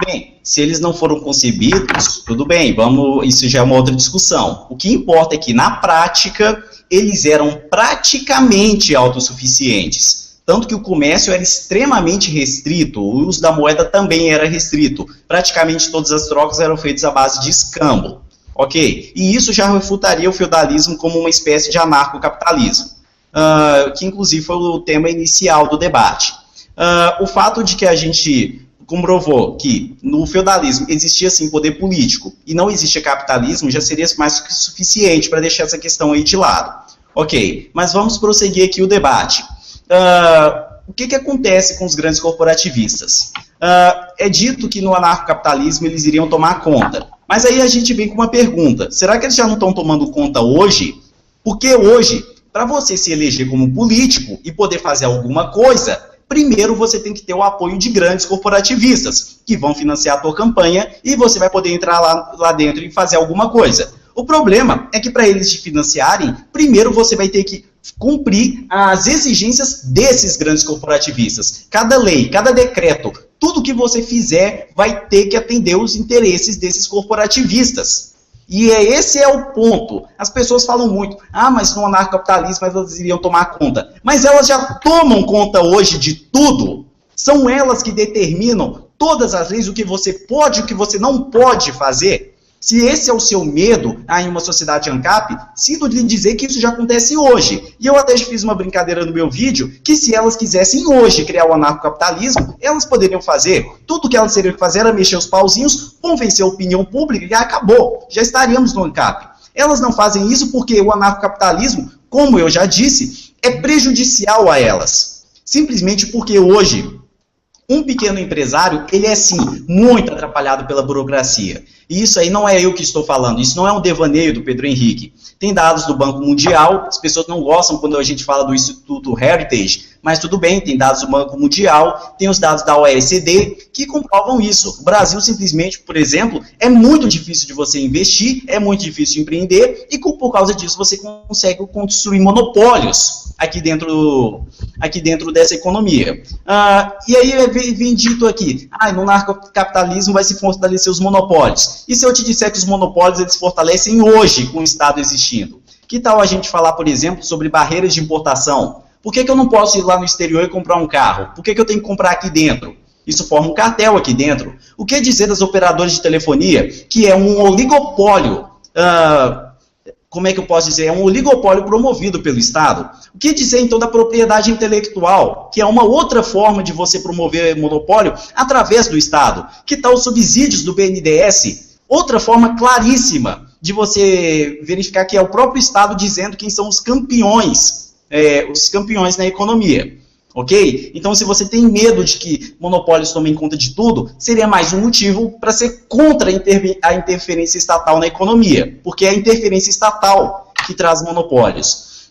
Bem, se eles não foram concebidos, tudo bem, isso já é uma outra discussão. O que importa é que, na prática, eles eram praticamente autossuficientes. Tanto que o comércio era extremamente restrito, o uso da moeda também era restrito. Praticamente todas as trocas eram feitas à base de escambo. Ok? E isso já refutaria o feudalismo como uma espécie de anarcocapitalismo, que inclusive foi o tema inicial do debate. O fato de que a gente comprovou que no feudalismo existia sim poder político e não existia capitalismo já seria mais que suficiente para deixar essa questão aí de lado. Ok, mas vamos prosseguir aqui o debate. O que acontece com os grandes corporativistas? É dito que no anarcocapitalismo eles iriam tomar conta. Mas aí a gente vem com uma pergunta: será que eles já não estão tomando conta hoje? Porque hoje, para você se eleger como político e poder fazer alguma coisa, primeiro você tem que ter o apoio de grandes corporativistas, que vão financiar a tua campanha e você vai poder entrar lá dentro e fazer alguma coisa. O problema é que para eles te financiarem, primeiro você vai ter que cumprir as exigências desses grandes corporativistas. Cada lei, cada decreto, tudo que você fizer vai ter que atender os interesses desses corporativistas. E esse é o ponto. As pessoas falam muito, mas no anarcocapitalismo elas iriam tomar conta. Mas elas já tomam conta hoje de tudo. São elas que determinam todas as leis, o que você pode e o que você não pode fazer. Se esse é o seu medo em uma sociedade ANCAP, sinto lhe dizer que isso já acontece hoje. E eu até fiz uma brincadeira no meu vídeo, que se elas quisessem hoje criar o anarcocapitalismo, elas poderiam fazer. Tudo que elas teriam que fazer era mexer os pauzinhos, convencer a opinião pública e acabou. Já estaríamos no ANCAP. Elas não fazem isso porque o anarcocapitalismo, como eu já disse, é prejudicial a elas. Simplesmente porque hoje um pequeno empresário, ele é sim muito atrapalhado pela burocracia. E isso aí não é eu que estou falando, isso não é um devaneio do Pedro Henrique. Tem dados do Banco Mundial, as pessoas não gostam quando a gente fala do Instituto Heritage, mas tudo bem, tem dados do Banco Mundial, tem os dados da OECD que comprovam isso. O Brasil simplesmente, por exemplo, é muito difícil de você investir, é muito difícil de empreender, e por causa disso você consegue construir monopólios aqui dentro dessa economia. E aí vem dito aqui, no anarcocapitalismo vai se fortalecer os monopólios. E se eu te disser que os monopólios eles fortalecem hoje com o Estado existindo? Que tal a gente falar, por exemplo, sobre barreiras de importação? Por que eu não posso ir lá no exterior e comprar um carro? Por que eu tenho que comprar aqui dentro? Isso forma um cartel aqui dentro. O que dizer das operadoras de telefonia, que é um oligopólio, como é que eu posso dizer? É um oligopólio promovido pelo Estado. O que dizer, então, da propriedade intelectual, que é uma outra forma de você promover monopólio através do Estado? Que tal os subsídios do BNDES? Outra forma claríssima de você verificar que é o próprio Estado dizendo quem são os campeões na economia. Ok? Então, se você tem medo de que monopólios tomem conta de tudo, seria mais um motivo para ser contra a interferência estatal na economia, porque é a interferência estatal que traz monopólios.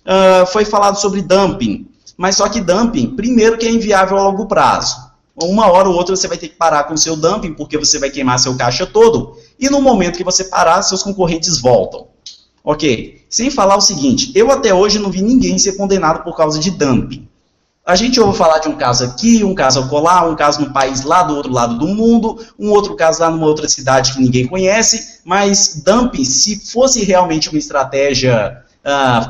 Foi falado sobre dumping, mas só que dumping, primeiro que é inviável a longo prazo. Uma hora ou outra você vai ter que parar com o seu dumping, porque você vai queimar seu caixa todo, e no momento que você parar, seus concorrentes voltam. Ok? Sem falar o seguinte, eu até hoje não vi ninguém ser condenado por causa de dumping. A gente ouve falar de um caso aqui, um caso acolá, um caso no país lá do outro lado do mundo, um outro caso lá numa outra cidade que ninguém conhece, mas dumping, se fosse realmente uma estratégia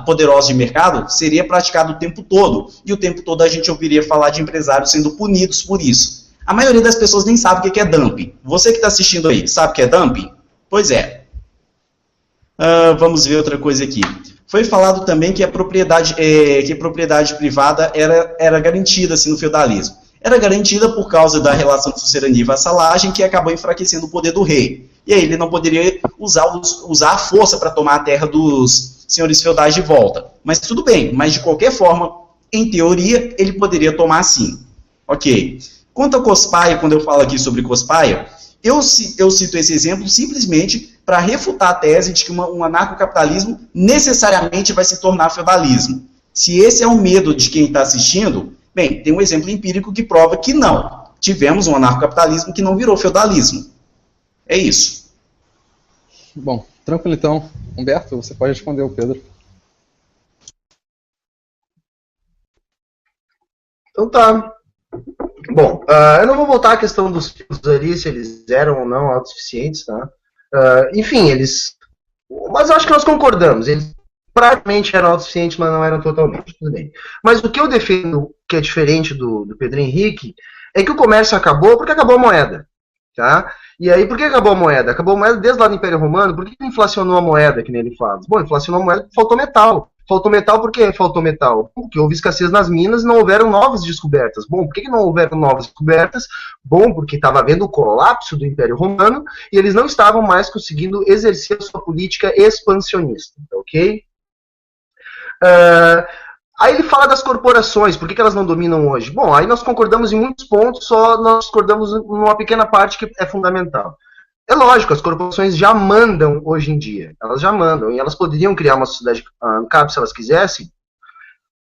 poderosa de mercado, seria praticado o tempo todo. E o tempo todo a gente ouviria falar de empresários sendo punidos por isso. A maioria das pessoas nem sabe o que é dumping. Você que está assistindo aí, sabe o que é dumping? Pois é. Vamos ver outra coisa aqui. Foi falado também que a propriedade privada era garantida assim, no feudalismo. Era garantida por causa da relação de sucerania e vassalagem, que acabou enfraquecendo o poder do rei. E aí ele não poderia usar a força para tomar a terra dos senhores feudais de volta. Mas tudo bem, mas de qualquer forma, em teoria, ele poderia tomar sim. Ok. Quanto ao Cospaia, quando eu falo aqui sobre Cospaia, eu cito esse exemplo simplesmente para refutar a tese de que um anarcocapitalismo necessariamente vai se tornar feudalismo. Se esse é o medo de quem está assistindo, bem, tem um exemplo empírico que prova que não. Tivemos um anarcocapitalismo que não virou feudalismo. É isso. Bom, tranquilo então. Humberto, você pode responder o Pedro. Então tá. Bom, eu não vou voltar à questão dos filhos ali, se eles eram ou não autossuficientes, tá? Enfim, mas eu acho que nós concordamos. Eles praticamente eram autossuficientes, mas não eram totalmente. Tudo bem. Mas o que eu defendo, que é diferente do Pedro Henrique, é que o comércio acabou porque acabou a moeda. Tá? E aí, por que acabou a moeda? Acabou a moeda desde lá do Império Romano. Por que inflacionou a moeda, que nem ele fala? Bom, inflacionou a moeda porque faltou metal. Faltou metal por que faltou metal? Porque houve escassez nas minas e não houveram novas descobertas. Bom, por que não houveram novas descobertas? Bom, porque estava havendo o colapso do Império Romano e eles não estavam mais conseguindo exercer a sua política expansionista. Ok? Aí ele fala das corporações, por que elas não dominam hoje? Bom, aí nós concordamos em muitos pontos, só nós discordamos numa pequena parte que é fundamental. É lógico, as corporações já mandam hoje em dia, elas já mandam, e elas poderiam criar uma sociedade ANCAP se elas quisessem?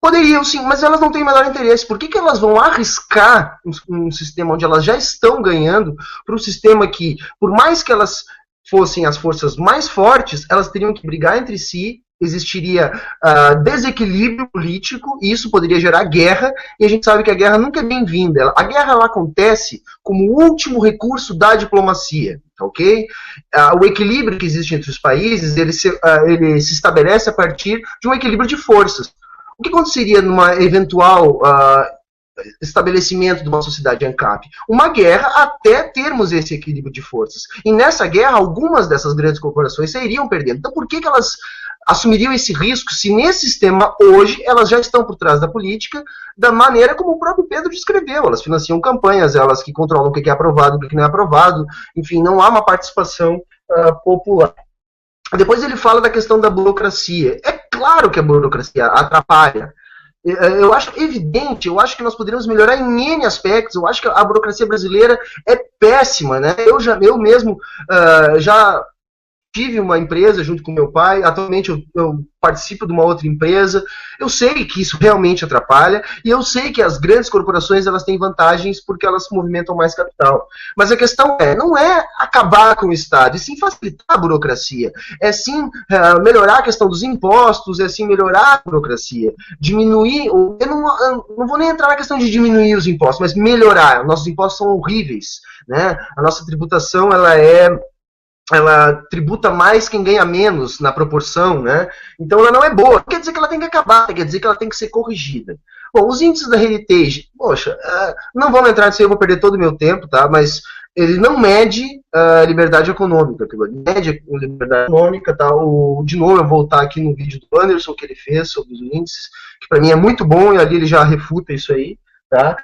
Poderiam sim, mas elas não têm o menor interesse. Por que elas vão arriscar um sistema onde elas já estão ganhando para um sistema que, por mais que elas fossem as forças mais fortes, elas teriam que brigar entre si, existiria desequilíbrio político, e isso poderia gerar guerra, e a gente sabe que a guerra nunca é bem-vinda. A guerra ela acontece como o último recurso da diplomacia, ok? O equilíbrio que existe entre os países, ele se estabelece a partir de um equilíbrio de forças. O que aconteceria numa eventual estabelecimento de uma sociedade ANCAP? Uma guerra até termos esse equilíbrio de forças. E nessa guerra, algumas dessas grandes corporações sairiam perdendo. Então, por que elas assumiriam esse risco se nesse sistema hoje elas já estão por trás da política da maneira como o próprio Pedro descreveu? Elas financiam campanhas, elas que controlam o que é aprovado, o que não é aprovado, enfim, não há uma participação popular. Depois ele fala da questão da burocracia. É claro que a burocracia atrapalha. Eu acho evidente, eu acho que nós poderíamos melhorar em N aspectos. Eu acho que a burocracia brasileira é péssima, né? Eu mesmo já tive uma empresa junto com meu pai, atualmente eu participo de uma outra empresa. Eu sei que isso realmente atrapalha, e eu sei que as grandes corporações elas têm vantagens porque elas movimentam mais capital. Mas a questão não é acabar com o Estado, e sim facilitar a burocracia, é sim melhorar a questão dos impostos, é sim melhorar a burocracia, diminuir, eu não vou nem entrar na questão de diminuir os impostos, mas melhorar. Nossos impostos são horríveis, né? A nossa tributação ela tributa mais quem ganha menos na proporção, né? Então ela não é boa. Não quer dizer que ela tem que acabar, quer dizer que ela tem que ser corrigida. Bom, os índices da Heritage, poxa, não vamos entrar nisso aí, eu vou perder todo o meu tempo, tá? Mas ele não mede a liberdade econômica, ele mede a liberdade econômica, tá? De novo, eu vou voltar aqui no vídeo do Anderson que ele fez sobre os índices, que para mim é muito bom, e ali ele já refuta isso aí, tá?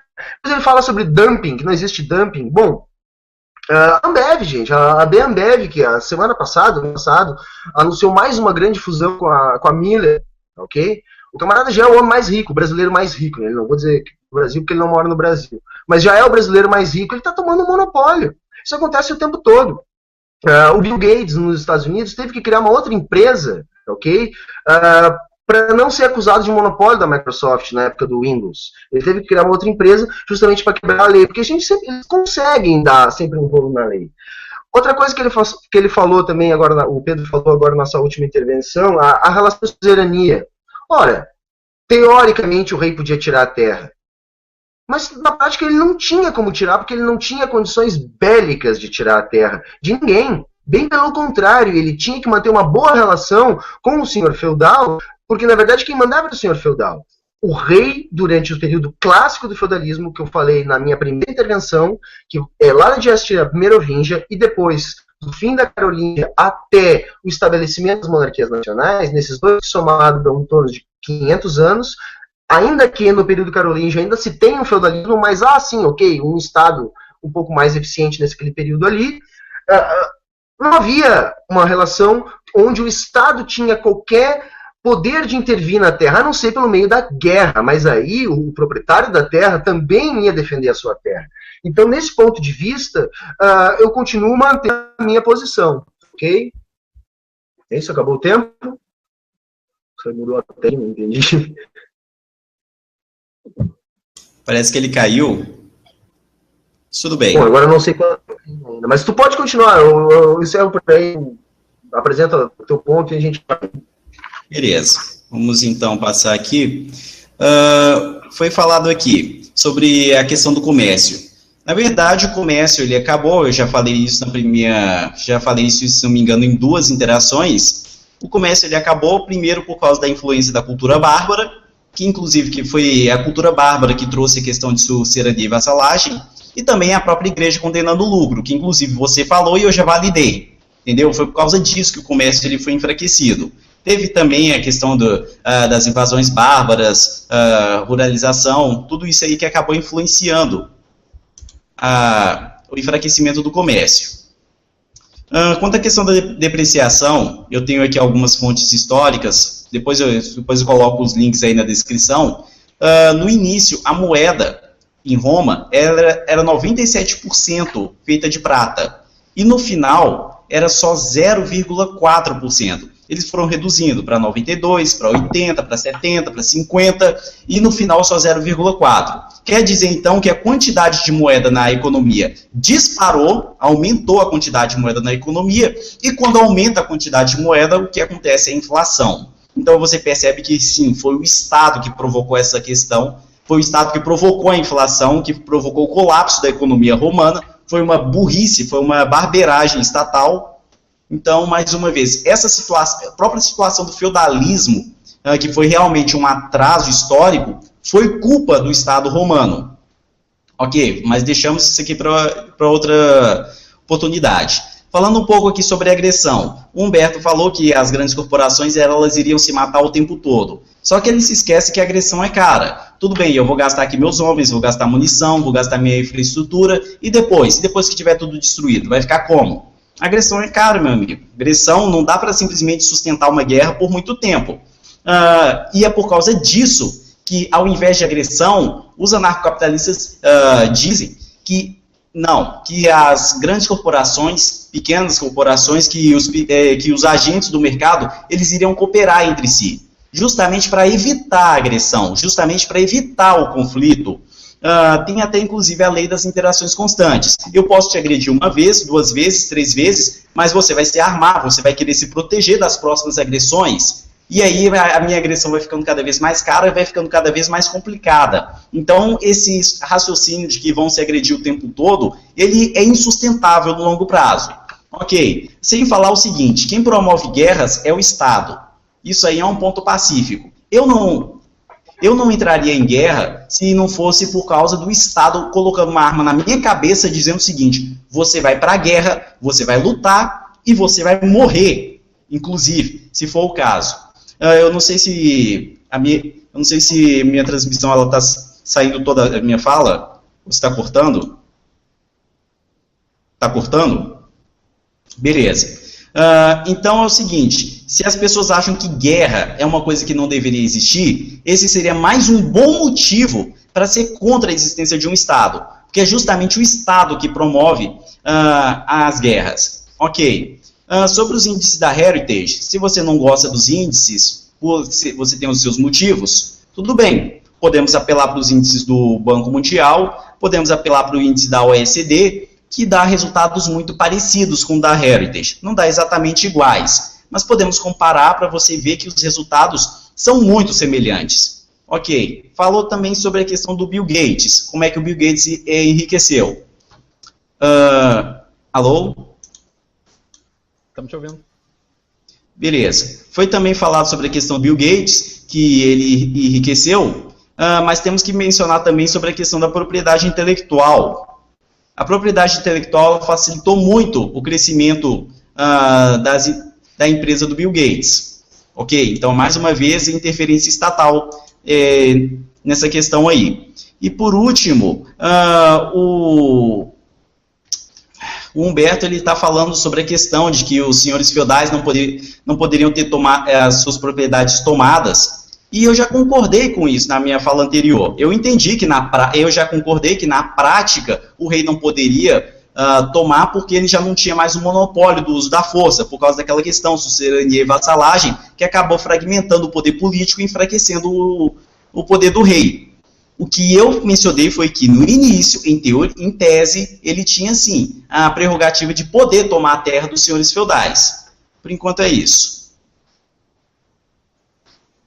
Mas ele fala sobre dumping, que não existe dumping. Bom, a Ambev, gente, a Ambev, que a semana passada, ano passado, anunciou mais uma grande fusão com a Miller, ok? O camarada já é o homem mais rico, o brasileiro mais rico, né? Não vou dizer o Brasil porque ele não mora no Brasil, mas já é o brasileiro mais rico, ele está tomando um monopólio. Isso acontece o tempo todo. O Bill Gates, nos Estados Unidos, teve que criar uma outra empresa, ok? Para não ser acusado de monopólio da Microsoft na época do Windows. Ele teve que criar uma outra empresa justamente para quebrar a lei, porque eles conseguem dar sempre um rolo na lei. Outra coisa que ele falou também, agora, o Pedro falou agora na nossa última intervenção, a relação de suzerania. Ora, teoricamente o rei podia tirar a terra, mas na prática ele não tinha como tirar, porque ele não tinha condições bélicas de tirar a terra de ninguém. Bem pelo contrário, ele tinha que manter uma boa relação com o senhor feudal, porque, na verdade, quem mandava era o senhor feudal. O rei, durante o período clássico do feudalismo, que eu falei na minha primeira intervenção, que é lá na dinastia Merovingia, e depois, do fim da Carolíngia até o estabelecimento das monarquias nacionais, nesses dois somados dão em torno de 500 anos, ainda que no período carolíngio ainda se tem um feudalismo, mas, sim, ok, um estado um pouco mais eficiente nesse período ali, não havia uma relação onde o Estado tinha qualquer poder de intervir na terra, a não ser pelo meio da guerra, mas aí o proprietário da terra também ia defender a sua terra. Então, nesse ponto de vista, eu continuo mantendo a minha posição, ok? É isso, acabou o tempo? Você mudou a tela, não entendi. Parece que ele caiu. Tudo bem. Bom, agora eu não sei qual ainda, mas tu pode continuar, isso é por aí, apresenta o teu ponto e a gente vai. Beleza, vamos então passar aqui. Foi falado aqui sobre a questão do comércio. Na verdade, o comércio ele acabou, eu já falei isso se não me engano, em 2 interações. O comércio ele acabou primeiro por causa da influência da cultura bárbara, que inclusive que foi a cultura bárbara que trouxe a questão de sucessania e vassalagem, e também a própria igreja condenando o lucro, que inclusive você falou e eu já validei, entendeu? Foi por causa disso que o comércio ele foi enfraquecido. Teve também a questão das invasões bárbaras, ruralização, tudo isso aí que acabou influenciando o enfraquecimento do comércio. Quanto à questão da depreciação, eu tenho aqui algumas fontes históricas, depois eu coloco os links aí na descrição. No início, a moeda em Roma era 97% feita de prata, e no final era só 0,4%. Eles foram reduzindo para 92%, para 80%, para 70%, para 50%, e no final só 0,4%. Quer dizer, então, que a quantidade de moeda na economia disparou, aumentou a quantidade de moeda na economia, e quando aumenta a quantidade de moeda, o que acontece é a inflação. Então, você percebe que, sim, foi o Estado que provocou essa questão, foi o Estado que provocou a inflação, que provocou o colapso da economia romana, foi uma burrice, foi uma barbeiragem estatal. Então, mais uma vez, essa situação, a própria situação do feudalismo, que foi realmente um atraso histórico, foi culpa do Estado romano. Ok, mas deixamos isso aqui para outra oportunidade. Falando um pouco aqui sobre a agressão, o Humberto falou que as grandes corporações elas iriam se matar o tempo todo. Só que ele se esquece que a agressão é cara. Tudo bem, eu vou gastar aqui meus homens, vou gastar munição, vou gastar minha infraestrutura, e depois que tiver tudo destruído, vai ficar como? A agressão é cara, meu amigo. Agressão não dá para simplesmente sustentar uma guerra por muito tempo. E é por causa disso que, ao invés de agressão, os anarcocapitalistas dizem que não, que as grandes corporações, pequenas corporações, que os agentes do mercado, eles iriam cooperar entre si, justamente para evitar a agressão, justamente para evitar o conflito. Tem até, inclusive, a lei das interações constantes. Eu posso te agredir 1 vez, 2 vezes, 3 vezes, mas você vai se armar, você vai querer se proteger das próximas agressões. E aí a minha agressão vai ficando cada vez mais cara e vai ficando cada vez mais complicada. Então, esse raciocínio de que vão se agredir o tempo todo, ele é insustentável no longo prazo. Ok, sem falar o seguinte, quem promove guerras é o Estado. Isso aí é um ponto pacífico. Eu não entraria em guerra se não fosse por causa do Estado colocando uma arma na minha cabeça dizendo o seguinte: você vai para a guerra, você vai lutar e você vai morrer, inclusive, se for o caso. Eu não sei se minha transmissão está saindo toda a minha fala. Você está cortando? Está cortando? Beleza. Então é o seguinte, se as pessoas acham que guerra é uma coisa que não deveria existir, esse seria mais um bom motivo para ser contra a existência de um Estado, porque é justamente o Estado que promove as guerras. Ok. Sobre os índices da Heritage, se você não gosta dos índices, você tem os seus motivos, tudo bem. Podemos apelar para os índices do Banco Mundial, podemos apelar para o índice da OECD, que dá resultados muito parecidos com o da Heritage. Não dá exatamente iguais, mas podemos comparar para você ver que os resultados são muito semelhantes. Ok, falou também sobre a questão do Bill Gates, como é que o Bill Gates enriqueceu. Alô? Estamos te ouvindo. Beleza. Foi também falado sobre a questão do Bill Gates, que ele enriqueceu, mas temos que mencionar também sobre a questão da propriedade intelectual. A propriedade intelectual facilitou muito o crescimento da empresa do Bill Gates. Ok? Então, mais uma vez, interferência estatal nessa questão aí. E, por último, O Humberto está falando sobre a questão de que os senhores feudais não poderiam ter as suas propriedades tomadas. E eu já concordei com isso na minha fala anterior. Eu entendi que eu já concordei que na prática o rei não poderia tomar porque ele já não tinha mais o monopólio do uso da força, por causa daquela questão sucerania e vassalagem, que acabou fragmentando o poder político e enfraquecendo o poder do rei. O que eu mencionei foi que no início, em tese, ele tinha sim a prerrogativa de poder tomar a terra dos senhores feudais. Por enquanto é isso.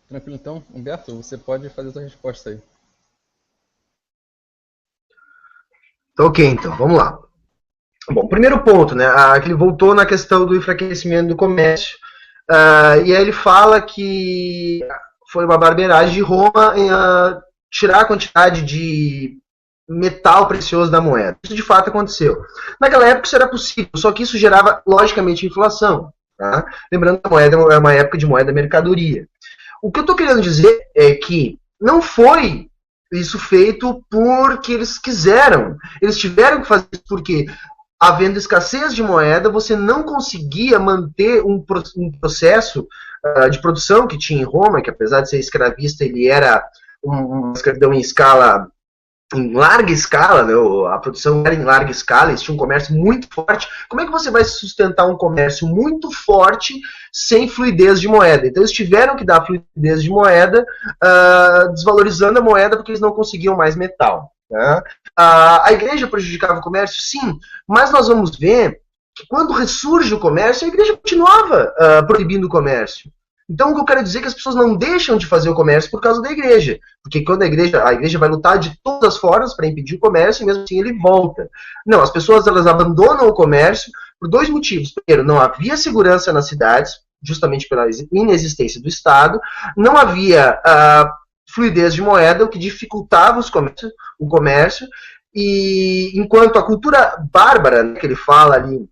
Tranquilo, então, Humberto, você pode fazer a sua resposta aí. Ok, então, vamos lá. Bom, primeiro ponto, né, que ele voltou na questão do enfraquecimento do comércio, e aí ele fala que foi uma barbeiragem de Roma em tirar a quantidade de metal precioso da moeda. Isso de fato aconteceu. Naquela época isso era possível, só que isso gerava, logicamente, inflação. Tá? Lembrando que a moeda é uma época de moeda mercadoria. O que eu estou querendo dizer é que não foi isso feito porque eles quiseram. Eles tiveram que fazer isso porque, havendo escassez de moeda, você não conseguia manter um processo de produção que tinha em Roma, que apesar de ser escravista, ele era uma escravidão em larga escala, né? A produção era em larga escala, existia um comércio muito forte. Como é que você vai sustentar um comércio muito forte sem fluidez de moeda? Então eles tiveram que dar fluidez de moeda, desvalorizando a moeda porque eles não conseguiam mais metal. Né? A igreja prejudicava o comércio? Sim, mas nós vamos ver que quando ressurge o comércio, a igreja continuava proibindo o comércio. Então, o que eu quero dizer é que as pessoas não deixam de fazer o comércio por causa da igreja. Porque quando a igreja vai lutar de todas as formas para impedir o comércio, e mesmo assim ele volta. Não, as pessoas elas abandonam o comércio por dois motivos. Primeiro, não havia segurança nas cidades, justamente pela inexistência do Estado. Não havia fluidez de moeda, o que dificultava o comércio. E enquanto a cultura bárbara, né, que ele fala ali,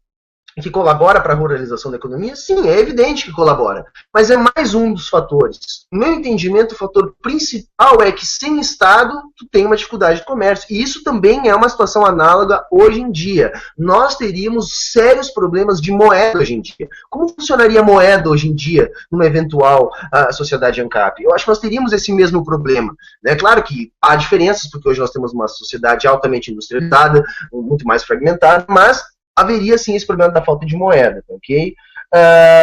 que colabora para a ruralização da economia, sim, é evidente que colabora, mas é mais um dos fatores. No meu entendimento, o fator principal é que sem Estado, tu tem uma dificuldade de comércio, e isso também é uma situação análoga hoje em dia. Nós teríamos sérios problemas de moeda hoje em dia. Como funcionaria a moeda hoje em dia numa eventual sociedade ANCAP? Eu acho que nós teríamos esse mesmo problema. Né? Claro que há diferenças, porque hoje nós temos uma sociedade altamente industrializada, muito mais fragmentada, mas haveria sim esse problema da falta de moeda, ok?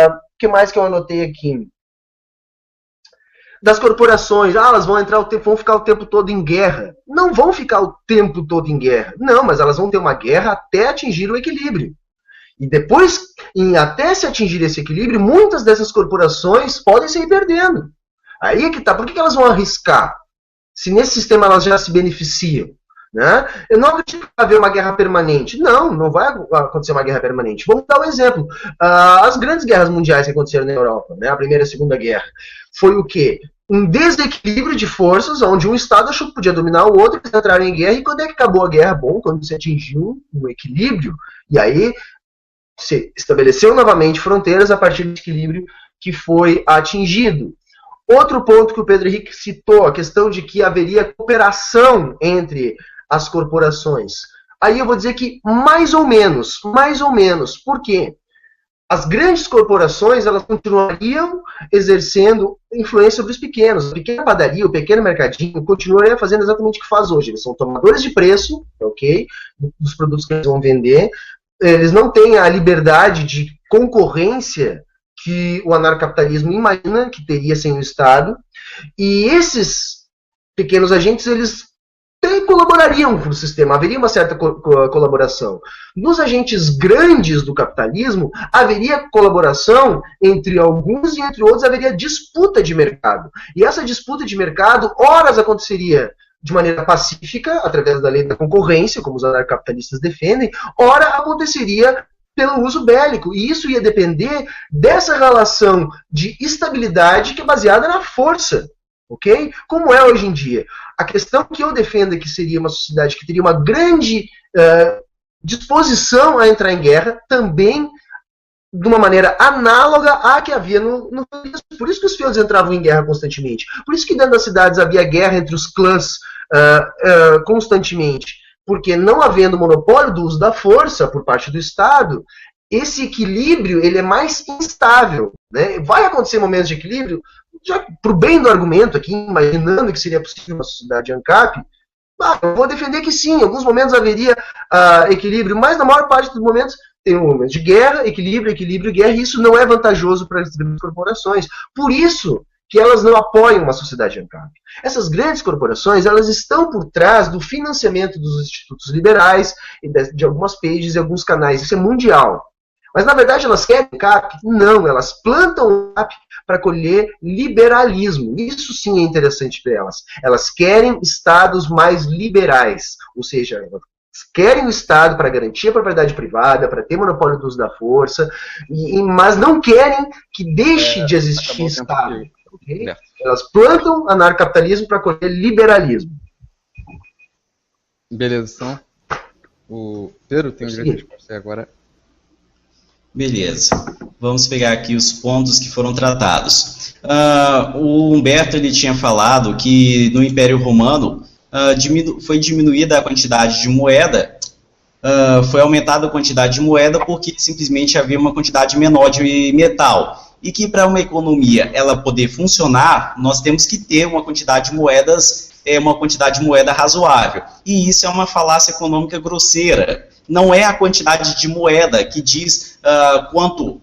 O que mais que eu anotei aqui? Das corporações, elas vão ficar o tempo todo em guerra. Não vão ficar o tempo todo em guerra. Não, mas elas vão ter uma guerra até atingir o equilíbrio. E depois, até se atingir esse equilíbrio, muitas dessas corporações podem sair perdendo. Aí é que tá. Por que elas vão arriscar? Se nesse sistema elas já se beneficiam. Né? Eu não acredito que vai haver uma guerra permanente. Não vai acontecer uma guerra permanente. Vamos dar um exemplo. As grandes guerras mundiais que aconteceram na Europa, né? A Primeira e a Segunda Guerra, foi o quê? Um desequilíbrio de forças, onde um Estado achou que podia dominar o outro, eles entraram em guerra, e quando é que acabou a guerra? Bom, quando se atingiu um equilíbrio, e aí se estabeleceu novamente fronteiras a partir do equilíbrio que foi atingido. Outro ponto que o Pedro Henrique citou, a questão de que haveria cooperação entre as corporações. Aí eu vou dizer que mais ou menos. Por quê? As grandes corporações, elas continuariam exercendo influência sobre os pequenos. A pequena padaria, o pequeno mercadinho, continuaria fazendo exatamente o que faz hoje. Eles são tomadores de preço, ok? Dos produtos que eles vão vender. Eles não têm a liberdade de concorrência que o anarcapitalismo imagina que teria sem o Estado. E esses pequenos agentes, eles colaborariam com o sistema, haveria uma certa colaboração. Nos agentes grandes do capitalismo, haveria colaboração entre alguns e entre outros haveria disputa de mercado. E essa disputa de mercado, horas aconteceria de maneira pacífica, através da lei da concorrência, como os anarcapitalistas defendem, ora aconteceria pelo uso bélico. E isso ia depender dessa relação de estabilidade que é baseada na força. Ok? Como é hoje em dia. A questão que eu defendo é que seria uma sociedade que teria uma grande disposição a entrar em guerra, também de uma maneira análoga à que havia no feudalismo. Por isso que os feudos entravam em guerra constantemente. Por isso que dentro das cidades havia guerra entre os clãs constantemente. porque não havendo monopólio do uso da força por parte do Estado, esse equilíbrio ele é mais instável, né? Vai acontecer momentos de equilíbrio, já para o bem do argumento aqui, imaginando que seria possível uma sociedade ANCAP, eu vou defender que sim, em alguns momentos haveria equilíbrio, mas na maior parte dos momentos tem um momento de guerra, equilíbrio, guerra, e isso não é vantajoso para as grandes corporações. Por isso que elas não apoiam uma sociedade ANCAP. Essas grandes corporações, elas estão por trás do financiamento dos institutos liberais, de algumas pages e alguns canais, isso é mundial. Mas, na verdade, elas querem ANCAP? Não, elas plantam ANCAP para colher liberalismo. Isso sim é interessante para elas. Elas querem estados mais liberais, ou seja, elas querem o Estado para garantir a propriedade privada, para ter monopólio do uso da força, mas não querem que deixe de existir Estado. Okay? Elas plantam anarcapitalismo para colher liberalismo. Beleza, então. O Pedro tem o direito de você agora. Beleza. Vamos pegar aqui os pontos que foram tratados. O Humberto ele tinha falado que no Império Romano foi diminuída a quantidade de moeda, foi aumentada a quantidade de moeda porque simplesmente havia uma quantidade menor de metal. E que para uma economia ela poder funcionar, nós temos que ter uma quantidade de moedas, uma quantidade de moeda razoável. E isso é uma falácia econômica grosseira. Não é a quantidade de moeda que diz quanto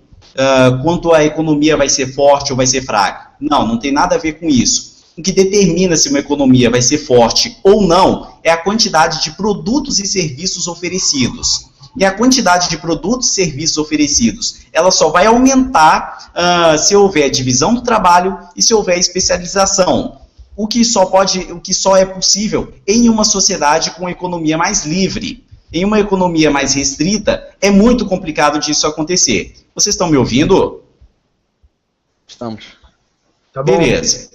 a economia vai ser forte ou vai ser fraca. Não tem nada a ver com isso. O que determina se uma economia vai ser forte ou não é a quantidade de produtos e serviços oferecidos. E a quantidade de produtos e serviços oferecidos, ela só vai aumentar se houver divisão do trabalho e se houver especialização. O que só é possível em uma sociedade com uma economia mais livre. Em uma economia mais restrita, é muito complicado disso acontecer. Vocês estão me ouvindo? Estamos. Tá bom. Beleza.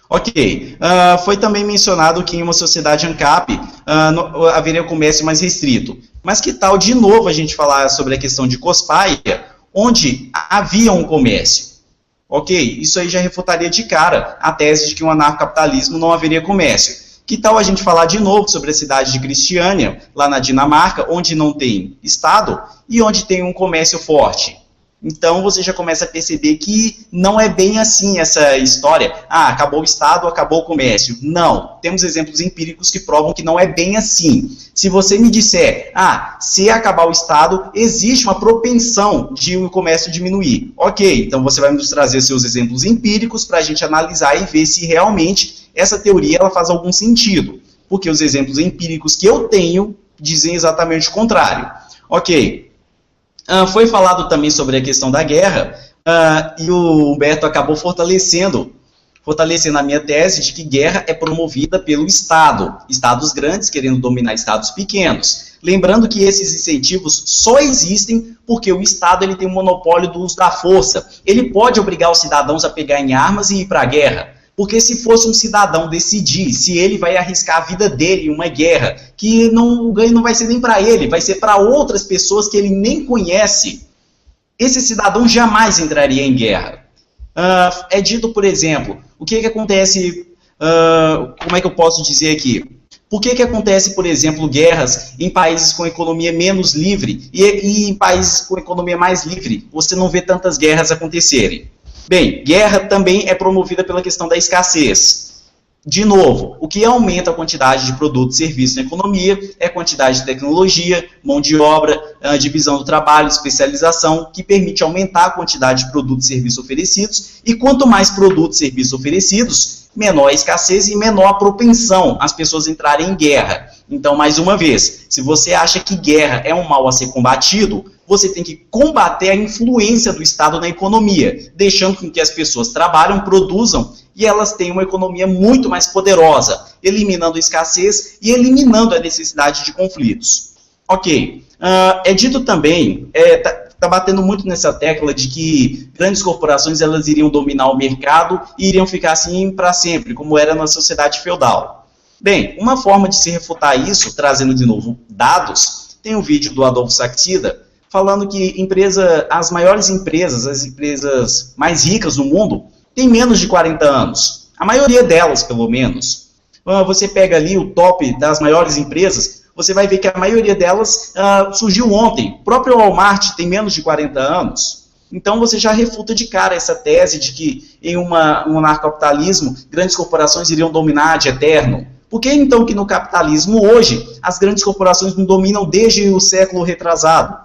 Ok. Foi também mencionado que em uma sociedade ANCAP haveria comércio mais restrito. Mas que tal, de novo, a gente falar sobre a questão de Cospaia, onde havia um comércio? Ok, isso aí já refutaria de cara a tese de que um anarcocapitalismo não haveria comércio. Que tal a gente falar de novo sobre a cidade de Cristiânia, lá na Dinamarca, onde não tem Estado e onde tem um comércio forte? Então você já começa a perceber que não é bem assim essa história. Acabou o Estado, acabou o comércio. Não, temos exemplos empíricos que provam que não é bem assim. Se você me disser, se acabar o Estado, existe uma propensão de o comércio diminuir. Ok, então você vai nos trazer seus exemplos empíricos para a gente analisar e ver se realmente essa teoria ela faz algum sentido. Porque os exemplos empíricos que eu tenho dizem exatamente o contrário. Ok. Foi falado também sobre a questão da guerra, e o Humberto acabou fortalecendo a minha tese de que guerra é promovida pelo Estado. Estados grandes querendo dominar estados pequenos. Lembrando que esses incentivos só existem porque o Estado ele tem um monopólio do uso da força. Ele pode obrigar os cidadãos a pegar em armas e ir para a guerra. Porque se fosse um cidadão decidir se ele vai arriscar a vida dele em uma guerra, que o ganho não vai ser nem para ele, vai ser para outras pessoas que ele nem conhece, esse cidadão jamais entraria em guerra. É dito, por exemplo, o que acontece, como é que eu posso dizer aqui? Por que acontece, por exemplo, guerras em países com economia menos livre e em países com economia mais livre você não vê tantas guerras acontecerem? Bem, guerra também é promovida pela questão da escassez. De novo, o que aumenta a quantidade de produtos e serviços na economia é a quantidade de tecnologia, mão de obra, divisão do trabalho, especialização, que permite aumentar a quantidade de produtos e serviços oferecidos, e quanto mais produtos e serviços oferecidos, menor a escassez e menor a propensão às pessoas entrarem em guerra. Então, mais uma vez, se você acha que guerra é um mal a ser combatido, você tem que combater a influência do Estado na economia, deixando com que as pessoas trabalhem, produzam e elas tenham uma economia muito mais poderosa, eliminando a escassez e eliminando a necessidade de conflitos. Ok, é dito também, está batendo muito nessa tecla de que grandes corporações elas iriam dominar o mercado e iriam ficar assim para sempre, como era na sociedade feudal. Bem, uma forma de se refutar isso, trazendo de novo dados, tem um vídeo do Adolfo Saxida, falando que as maiores empresas, as empresas mais ricas do mundo, têm menos de 40 anos. A maioria delas, pelo menos. você pega ali o top das maiores empresas, você vai ver que a maioria delas surgiu ontem. O próprio Walmart tem menos de 40 anos. Então você já refuta de cara essa tese de que em um anarcocapitalismo grandes corporações iriam dominar de eterno. Por que então que no capitalismo hoje as grandes corporações não dominam desde o século retrasado?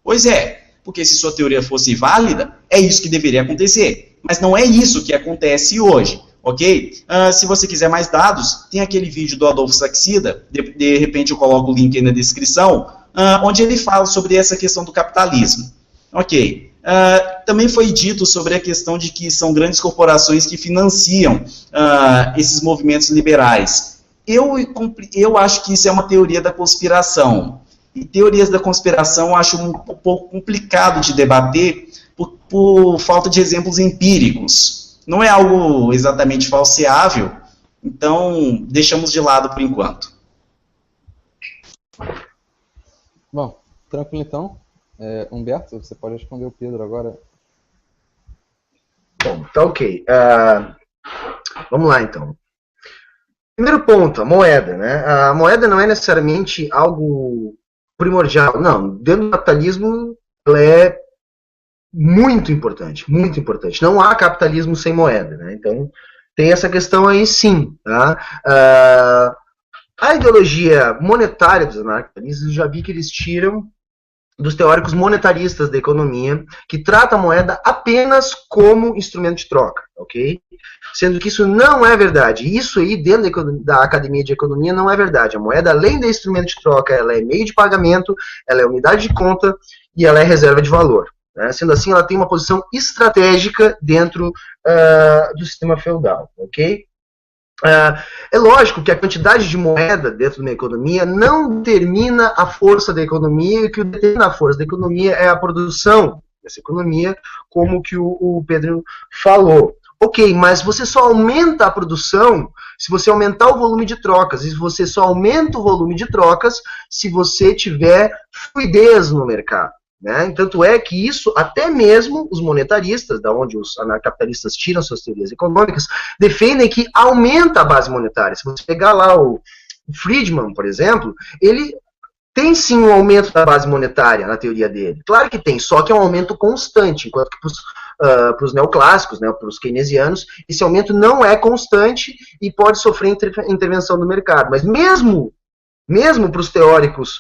Pois é, porque se sua teoria fosse válida, é isso que deveria acontecer. Mas não é isso que acontece hoje, ok? Se você quiser mais dados, tem aquele vídeo do Adolfo Saxida, de repente eu coloco o link aí na descrição, onde ele fala sobre essa questão do capitalismo. Ok. Também foi dito sobre a questão de que são grandes corporações que financiam esses movimentos liberais. Eu acho que isso é uma teoria da conspiração. E teorias da conspiração eu acho um pouco complicado de debater por falta de exemplos empíricos. Não é algo exatamente falseável, então deixamos de lado por enquanto. Bom, tranquilo então. Humberto, você pode responder o Pedro agora. Bom, tá ok. Vamos lá então. Primeiro ponto, a moeda, né? A moeda não é necessariamente algo primordial. Não, dentro do capitalismo ela é muito importante, muito importante. Não há capitalismo sem moeda, né? Então tem essa questão aí sim, tá? A ideologia monetária dos anarcocapitalistas, eu já vi que eles tiram dos teóricos monetaristas da economia, que trata a moeda apenas como instrumento de troca, ok? Sendo que isso não é verdade. Isso aí, dentro da academia de economia, não é verdade. A moeda, além de instrumento de troca, ela é meio de pagamento, ela é unidade de conta e ela é reserva de valor. Né? Sendo assim, ela tem uma posição estratégica dentro do sistema feudal, ok? É lógico que a quantidade de moeda dentro de uma economia não determina a força da economia, e o que determina a força da economia é a produção dessa economia, como que o Pedro falou. Ok, mas você só aumenta a produção se você aumentar o volume de trocas, e você só aumenta o volume de trocas se você tiver fluidez no mercado. Né? Tanto é que isso, até mesmo os monetaristas, da onde os anarcapitalistas tiram suas teorias econômicas, defendem que aumenta a base monetária. Se você pegar lá o Friedman, por exemplo, ele tem sim um aumento da base monetária na teoria dele. Claro que tem, só que é um aumento constante, enquanto que para os neoclássicos, né, para os keynesianos, esse aumento não é constante e pode sofrer intervenção do mercado. Mas mesmo para os teóricos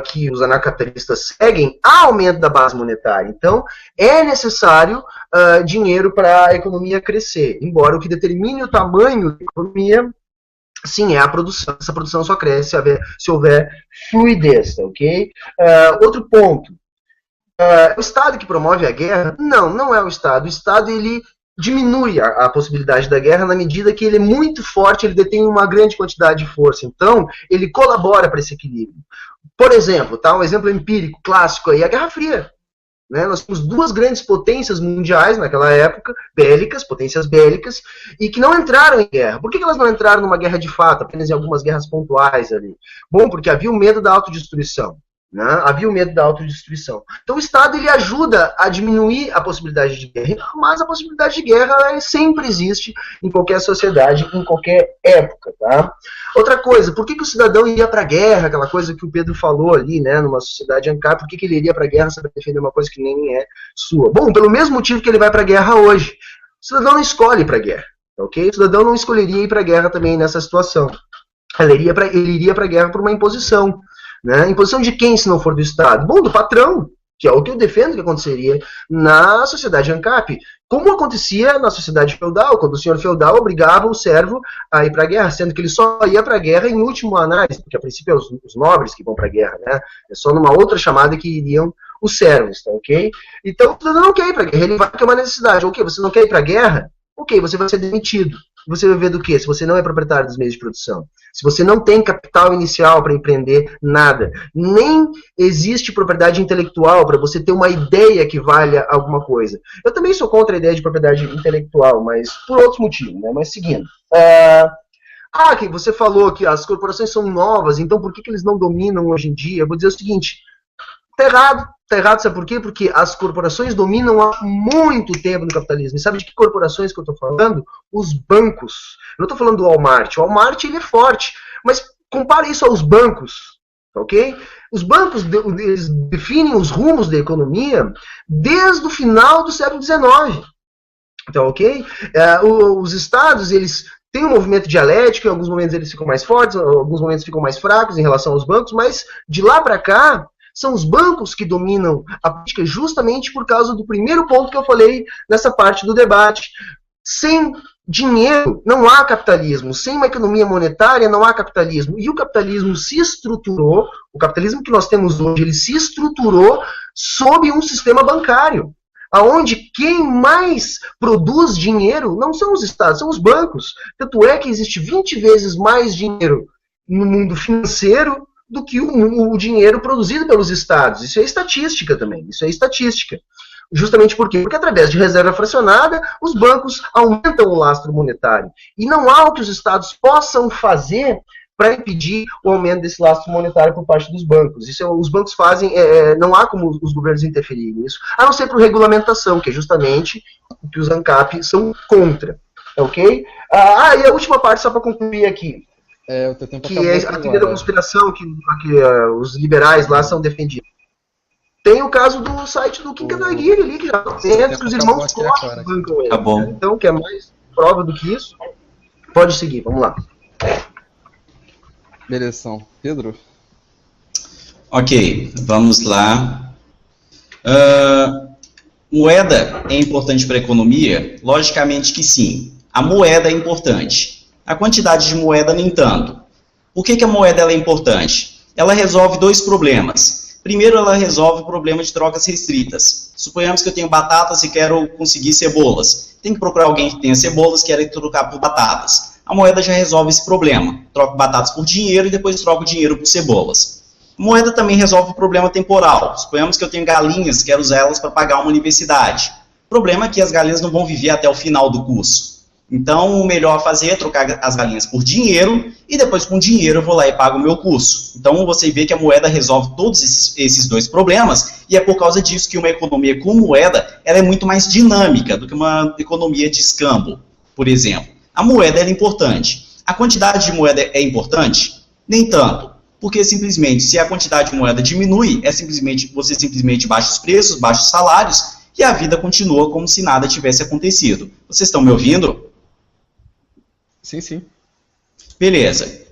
que os anarcapitalistas seguem, há aumento da base monetária. Então, é necessário dinheiro para a economia crescer. Embora o que determine o tamanho da economia, sim, é a produção. Essa produção só cresce se houver fluidez, ok? Outro ponto. O Estado que promove a guerra? Não, não é o Estado. O Estado, ele diminui a possibilidade da guerra na medida que ele é muito forte, ele detém uma grande quantidade de força. Então, ele colabora para esse equilíbrio. Por exemplo, tá, um exemplo empírico clássico aí, a Guerra Fria. Né? Nós temos duas grandes potências mundiais naquela época, potências bélicas, e que não entraram em guerra. Por que elas não entraram numa guerra de fato, apenas em algumas guerras pontuais ali? Bom, porque havia o medo da autodestruição. Né? Havia o medo da autodestruição. Então o Estado ele ajuda a diminuir a possibilidade de guerra, mas a possibilidade de guerra sempre existe em qualquer sociedade, em qualquer época. Tá? Outra coisa, por que o cidadão iria para a guerra, aquela coisa que o Pedro falou ali, né, numa sociedade ANCAP, por que ele iria para a guerra para defender uma coisa que nem é sua? Bom, pelo mesmo motivo que ele vai para a guerra hoje. O cidadão não escolhe ir para a guerra. Okay? O cidadão não escolheria ir para a guerra também nessa situação. Ele iria para a guerra por uma imposição. Né? Imposição de quem, se não for do Estado? Bom, do patrão, que é o que eu defendo que aconteceria na sociedade ANCAP. Como acontecia na sociedade feudal, quando o senhor feudal obrigava o servo a ir para a guerra, sendo que ele só ia para a guerra em última análise, porque a princípio é os nobres que vão para a guerra, né? É só numa outra chamada que iriam os servos, tá ok? Então o cidadão não quer ir para a guerra, ele vai porque é uma necessidade. Ok, você não quer ir para a guerra? Ok, você vai ser demitido. Você vai ver do quê? Se você não é proprietário dos meios de produção. Se você não tem capital inicial para empreender nada. Nem existe propriedade intelectual para você ter uma ideia que valha alguma coisa. Eu também sou contra a ideia de propriedade intelectual, mas por outros motivos. Né? Mas seguindo. Que você falou que as corporações são novas, então por que eles não dominam hoje em dia? Eu vou dizer o seguinte. Tá errado. Está errado, sabe por quê? Porque as corporações dominam há muito tempo no capitalismo. E sabe de que corporações que eu estou falando? Os bancos. Eu não estou falando do Walmart. O Walmart ele é forte, mas compare isso aos bancos. Ok? Os bancos eles definem os rumos da economia desde o final do século XIX. Então, ok? Os estados, eles têm um movimento dialético, em alguns momentos eles ficam mais fortes, em alguns momentos ficam mais fracos em relação aos bancos, mas de lá para cá, são os bancos que dominam a política justamente por causa do primeiro ponto que eu falei nessa parte do debate. Sem dinheiro não há capitalismo, sem uma economia monetária não há capitalismo. E o capitalismo se estruturou, o capitalismo que nós temos hoje, ele se estruturou sob um sistema bancário, onde quem mais produz dinheiro não são os estados, são os bancos. Tanto é que existe 20 vezes mais dinheiro no mundo financeiro do que o dinheiro produzido pelos estados. Isso é estatística também, isso é estatística. Justamente por quê? Porque através de reserva fracionada, os bancos aumentam o lastro monetário. E não há o que os estados possam fazer para impedir o aumento desse lastro monetário por parte dos bancos. Isso os bancos fazem, não há como os governos interferirem nisso, a não ser por regulamentação, que é justamente o que os ANCAP são contra. Ok? E a última parte, só para concluir aqui, o teu tempo que é a teoria da conspiração que os liberais lá são defendidos. Tem o caso do site do Kim Kataguiri ali, que já tem que os irmãos Koch bancam ele. Tá bom. Então, quer mais prova do que isso? Pode seguir, vamos lá. Beleza, Pedro? Ok, vamos lá. Moeda é importante para a economia? Logicamente que sim. A moeda é importante. A quantidade de moeda, nem tanto. Por que a moeda ela é importante? Ela resolve dois problemas. Primeiro, ela resolve o problema de trocas restritas. Suponhamos que eu tenho batatas e quero conseguir cebolas. Tem que procurar alguém que tenha cebolas e quer trocar por batatas. A moeda já resolve esse problema. Troco batatas por dinheiro e depois troco dinheiro por cebolas. A moeda também resolve o problema temporal. Suponhamos que eu tenho galinhas e quero usar elas para pagar uma universidade. O problema é que as galinhas não vão viver até o final do curso. Então, o melhor a fazer é trocar as galinhas por dinheiro e depois com dinheiro eu vou lá e pago o meu curso. Então, você vê que a moeda resolve todos esses dois problemas e é por causa disso que uma economia com moeda ela é muito mais dinâmica do que uma economia de escambo, por exemplo. A moeda é importante. A quantidade de moeda é importante? Nem tanto. Porque simplesmente, se a quantidade de moeda diminui, você simplesmente baixa os preços, baixa os salários e a vida continua como se nada tivesse acontecido. Vocês estão me ouvindo? Sim, sim. Beleza.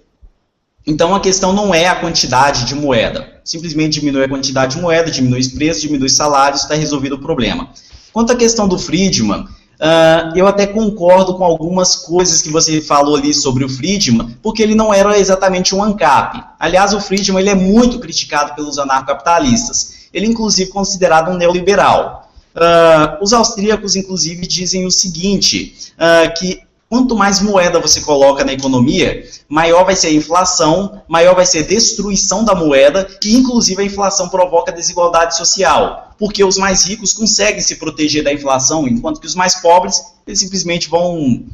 Então a questão não é a quantidade de moeda. Simplesmente diminui a quantidade de moeda, diminui os preços, diminui os salários, está resolvido o problema. Quanto à questão do Friedman, eu até concordo com algumas coisas que você falou ali sobre o Friedman, porque ele não era exatamente um ANCAP. Aliás, o Friedman ele é muito criticado pelos anarcocapitalistas. Ele, inclusive, é considerado um neoliberal. Os austríacos, inclusive, dizem o seguinte, que quanto mais moeda você coloca na economia, maior vai ser a inflação, maior vai ser a destruição da moeda e, inclusive, a inflação provoca desigualdade social, porque os mais ricos conseguem se proteger da inflação, enquanto que os mais pobres eles simplesmente vão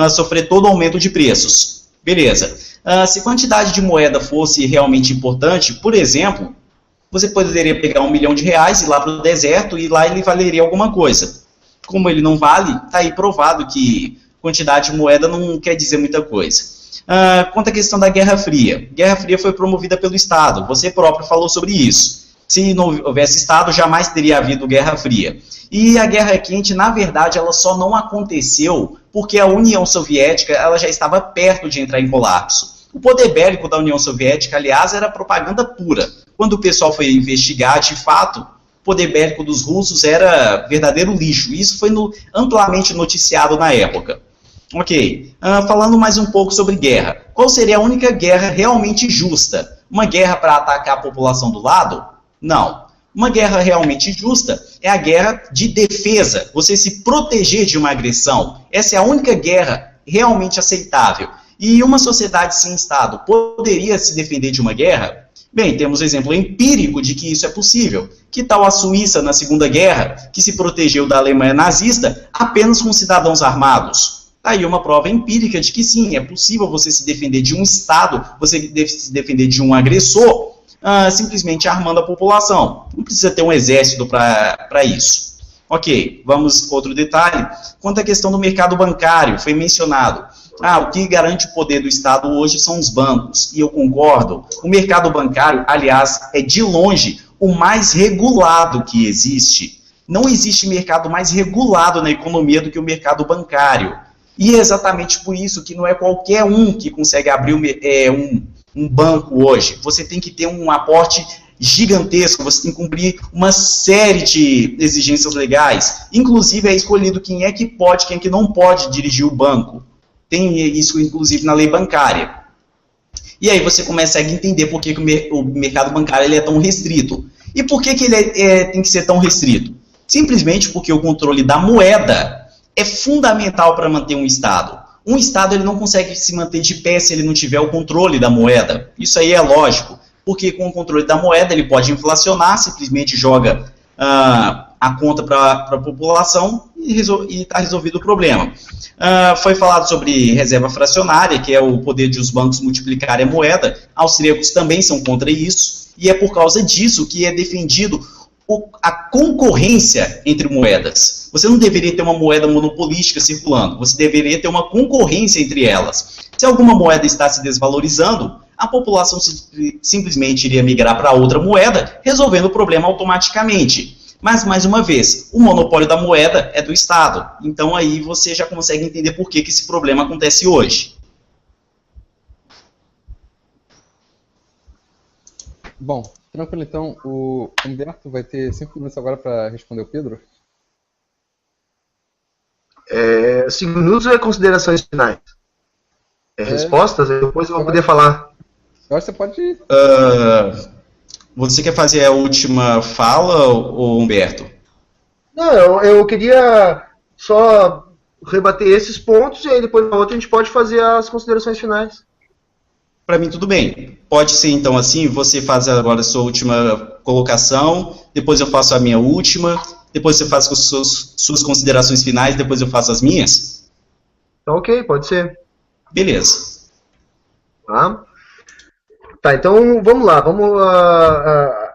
sofrer todo o aumento de preços. Beleza. Se a quantidade de moeda fosse realmente importante, por exemplo, você poderia pegar R$1 milhão e ir lá para o deserto e lá ele valeria alguma coisa. Como ele não vale, está aí provado que quantidade de moeda não quer dizer muita coisa. Quanto à questão da Guerra Fria. Guerra Fria foi promovida pelo Estado. Você próprio falou sobre isso. Se não houvesse Estado, jamais teria havido Guerra Fria. E a Guerra Quente, na verdade, ela só não aconteceu porque a União Soviética ela já estava perto de entrar em colapso. O poder bélico da União Soviética, aliás, era propaganda pura. Quando o pessoal foi investigar, de fato, o poder bélico dos russos era verdadeiro lixo. Isso foi amplamente noticiado na época. Ok, falando mais um pouco sobre guerra. Qual seria a única guerra realmente justa? Uma guerra para atacar a população do lado? Não. Uma guerra realmente justa é a guerra de defesa, você se proteger de uma agressão. Essa é a única guerra realmente aceitável. E uma sociedade sem Estado poderia se defender de uma guerra? Bem, temos exemplo empírico de que isso é possível. Que tal a Suíça na Segunda Guerra, que se protegeu da Alemanha nazista apenas com cidadãos armados? Está aí uma prova empírica de que sim, é possível você se defender de um Estado, você se defender de um agressor, simplesmente armando a população. Não precisa ter um exército para isso. Ok, vamos outro detalhe. Quanto à questão do mercado bancário, foi mencionado. O que garante o poder do Estado hoje são os bancos. E eu concordo. O mercado bancário, aliás, é de longe o mais regulado que existe. Não existe mercado mais regulado na economia do que o mercado bancário. E é exatamente por isso que não é qualquer um que consegue abrir um banco hoje. Você tem que ter um aporte gigantesco, você tem que cumprir uma série de exigências legais. Inclusive é escolhido quem é que pode, quem é que não pode dirigir o banco. Tem isso, inclusive, na lei bancária. E aí você começa a entender por que o mercado bancário ele é tão restrito. E por que ele tem que ser tão restrito? Simplesmente porque o controle da moeda é fundamental para manter um Estado. Um Estado ele não consegue se manter de pé se ele não tiver o controle da moeda. Isso aí é lógico, porque com o controle da moeda ele pode inflacionar, simplesmente joga a conta para a população e está resolvido o problema. Foi falado sobre reserva fracionária, que é o poder de os bancos multiplicarem a moeda. Austríacos também são contra isso, e é por causa disso que é defendido a concorrência entre moedas. Você não deveria ter uma moeda monopolística circulando, você deveria ter uma concorrência entre elas. Se alguma moeda está se desvalorizando, a população simplesmente iria migrar para outra moeda, resolvendo o problema automaticamente. Mas, mais uma vez, o monopólio da moeda é do Estado. Então aí você já consegue entender por que esse problema acontece hoje. Bom, tranquilo então. O Humberto vai ter 5 minutos agora para responder o Pedro. 5 minutos ou é considerações finais? Respostas? Depois eu vou poder falar. Eu acho que você pode... Você quer fazer a última fala, ou Humberto? Não, eu queria só rebater esses pontos e aí depois na outra a gente pode fazer as considerações finais. Para mim tudo bem. Pode ser então assim, você faz agora a sua última colocação, depois eu faço a minha última, depois você faz as suas considerações finais, depois eu faço as minhas? Ok, pode ser. Beleza. Tá, então vamos lá, vamos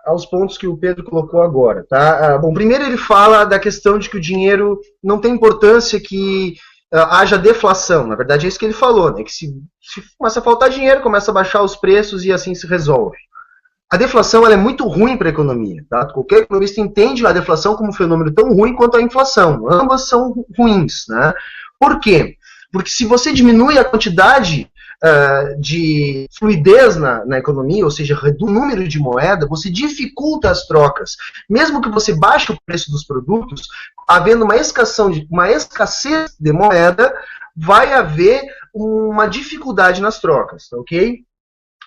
aos pontos que o Pedro colocou agora, tá? Bom, primeiro ele fala da questão de que o dinheiro não tem importância que haja deflação, na verdade é isso que ele falou, né? Que se começa a faltar dinheiro, começa a baixar os preços e assim se resolve. A deflação ela é muito ruim para a economia, tá? Qualquer economista entende a deflação como um fenômeno tão ruim quanto a inflação, ambas são ruins, né? Por quê? Porque se você diminui a quantidade de fluidez na economia, ou seja, reduz o número de moeda, você dificulta as trocas. Mesmo que você baixe o preço dos produtos, havendo uma escassez de moeda, vai haver uma dificuldade nas trocas, ok?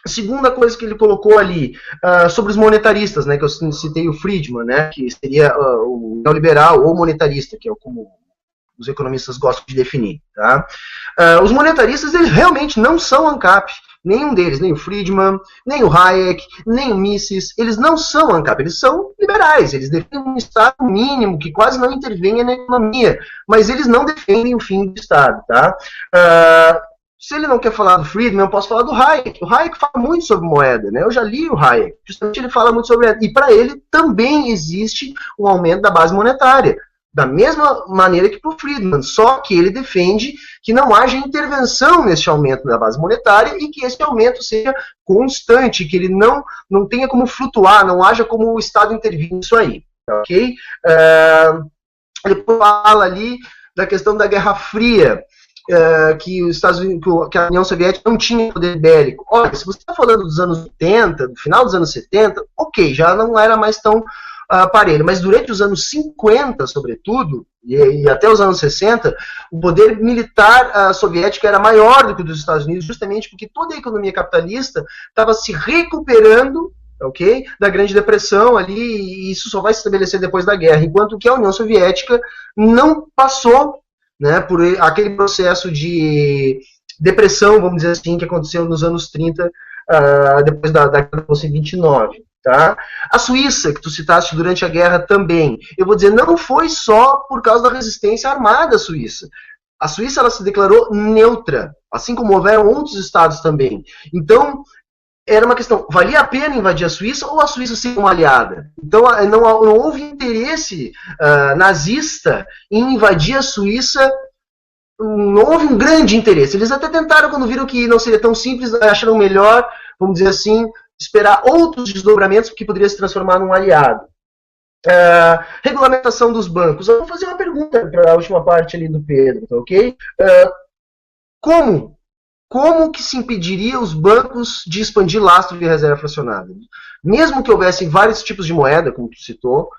A segunda coisa que ele colocou ali, sobre os monetaristas, né, que eu citei o Friedman, né, que seria o neoliberal ou monetarista, que é como os economistas gostam de definir. Tá? Os monetaristas, eles realmente não são ANCAP, nenhum deles, nem o Friedman, nem o Hayek, nem o Mises, eles não são ANCAP, eles são liberais, eles defendem um Estado mínimo que quase não intervenha na economia, mas eles não defendem o fim do Estado. Tá? Se ele não quer falar do Friedman, eu posso falar do Hayek. O Hayek fala muito sobre moeda, né? Eu já li o Hayek, justamente ele fala muito sobre moeda, e para ele também existe um aumento da base monetária. Da mesma maneira que para o Friedman, só que ele defende que não haja intervenção nesse aumento da base monetária e que esse aumento seja constante, que ele não tenha como flutuar, não haja como o Estado intervir nisso aí. Ok? Ele fala ali da questão da Guerra Fria, que os Estados Unidos, que a União Soviética não tinha poder bélico. Olha, se você está falando dos anos 80, do final dos anos 70, ok, já não era mais tão aparelho, mas durante os anos 50, sobretudo, e até os anos 60, o poder militar soviético era maior do que o dos Estados Unidos, justamente porque toda a economia capitalista estava se recuperando, ok, da Grande Depressão ali, e isso só vai se estabelecer depois da guerra, enquanto que a União Soviética não passou, né, por aquele processo de depressão, vamos dizer assim, que aconteceu nos anos 30, depois da Revolução em 29. Tá? A Suíça, que tu citaste durante a guerra também, eu vou dizer, não foi só por causa da resistência armada suíça. A Suíça ela se declarou neutra, assim como houveram outros estados também. Então, era uma questão, valia a pena invadir a Suíça ou a Suíça ser uma aliada? Então não houve interesse nazista em invadir a Suíça, não houve um grande interesse. Eles até tentaram, quando viram que não seria tão simples, acharam melhor, vamos dizer assim, esperar outros desdobramentos que poderia se transformar num aliado. Regulamentação dos bancos. Eu vou fazer uma pergunta para a última parte ali do Pedro, tá ok? Como que se impediria os bancos de expandir lastro de reserva fracionada? Mesmo que houvessem vários tipos de moeda, como tu citou,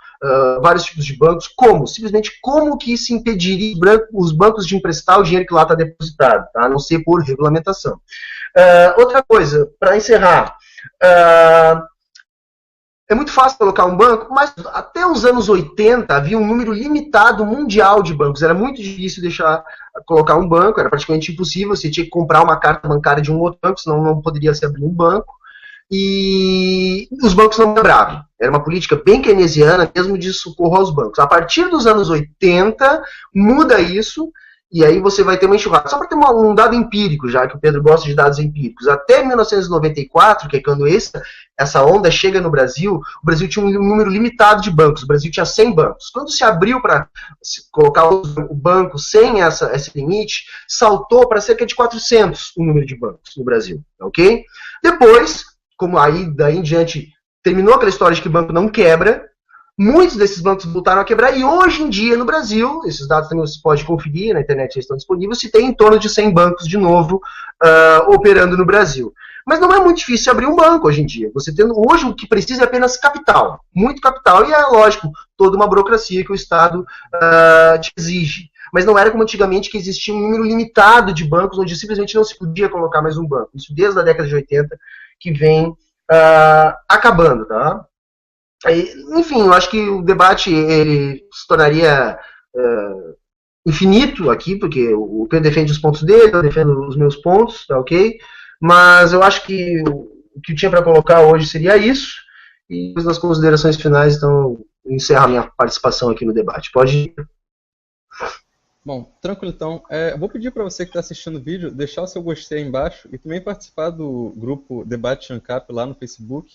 vários tipos de bancos, simplesmente como que se impediria os bancos de emprestar o dinheiro que lá está depositado, tá? A não ser por regulamentação. Outra coisa, para encerrar, é muito fácil colocar um banco, mas até os anos 80 havia um número limitado mundial de bancos. Era muito difícil colocar um banco, era praticamente impossível. Você tinha que comprar uma carta bancária de um outro banco, senão não poderia se abrir um banco. E os bancos não quebravam. Era uma política bem keynesiana mesmo de socorro aos bancos. A partir dos anos 80, muda isso, e aí você vai ter uma enxurrada. Só para ter um dado empírico, já que o Pedro gosta de dados empíricos. Até 1994, que é quando essa onda chega no Brasil, o Brasil tinha um número limitado de bancos. O Brasil tinha 100 bancos. Quando se abriu para colocar o banco sem esse limite, saltou para cerca de 400 o número de bancos no Brasil. Ok? Depois, como aí daí em diante terminou aquela história de que banco não quebra, muitos desses bancos voltaram a quebrar, e hoje em dia no Brasil, esses dados também você pode conferir, na internet já estão disponíveis, se tem em torno de 100 bancos de novo operando no Brasil. Mas não é muito difícil abrir um banco hoje em dia. Hoje o que precisa é apenas capital, muito capital, e é lógico, toda uma burocracia que o Estado te exige. Mas não era como antigamente, que existia um número limitado de bancos, onde simplesmente não se podia colocar mais um banco. Isso desde a década de 80, que vem acabando, tá? Enfim, eu acho que o debate ele se tornaria infinito aqui, porque o Pedro defende os pontos dele, eu defendo os meus pontos, tá ok? Mas eu acho que o que eu tinha para colocar hoje seria isso, e depois das considerações finais, então, eu encerro a minha participação aqui no debate. Pode ir. Bom, tranquilo então. Vou pedir para você que está assistindo o vídeo, deixar o seu gostei aí embaixo e também participar do grupo Debate ANCAP lá no Facebook.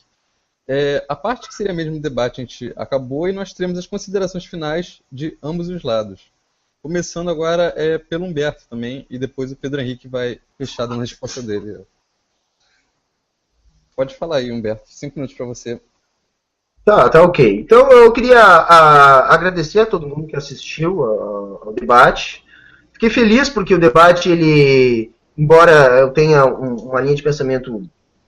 A parte que seria mesmo o debate a gente acabou e nós teremos as considerações finais de ambos os lados. Começando agora pelo Humberto também, e depois o Pedro Henrique vai fechar dando a resposta dele. Pode falar aí, Humberto. 5 minutos para você. Tá ok. Então eu queria agradecer a todo mundo que assistiu ao debate. Fiquei feliz porque o debate, embora eu tenha uma linha de pensamento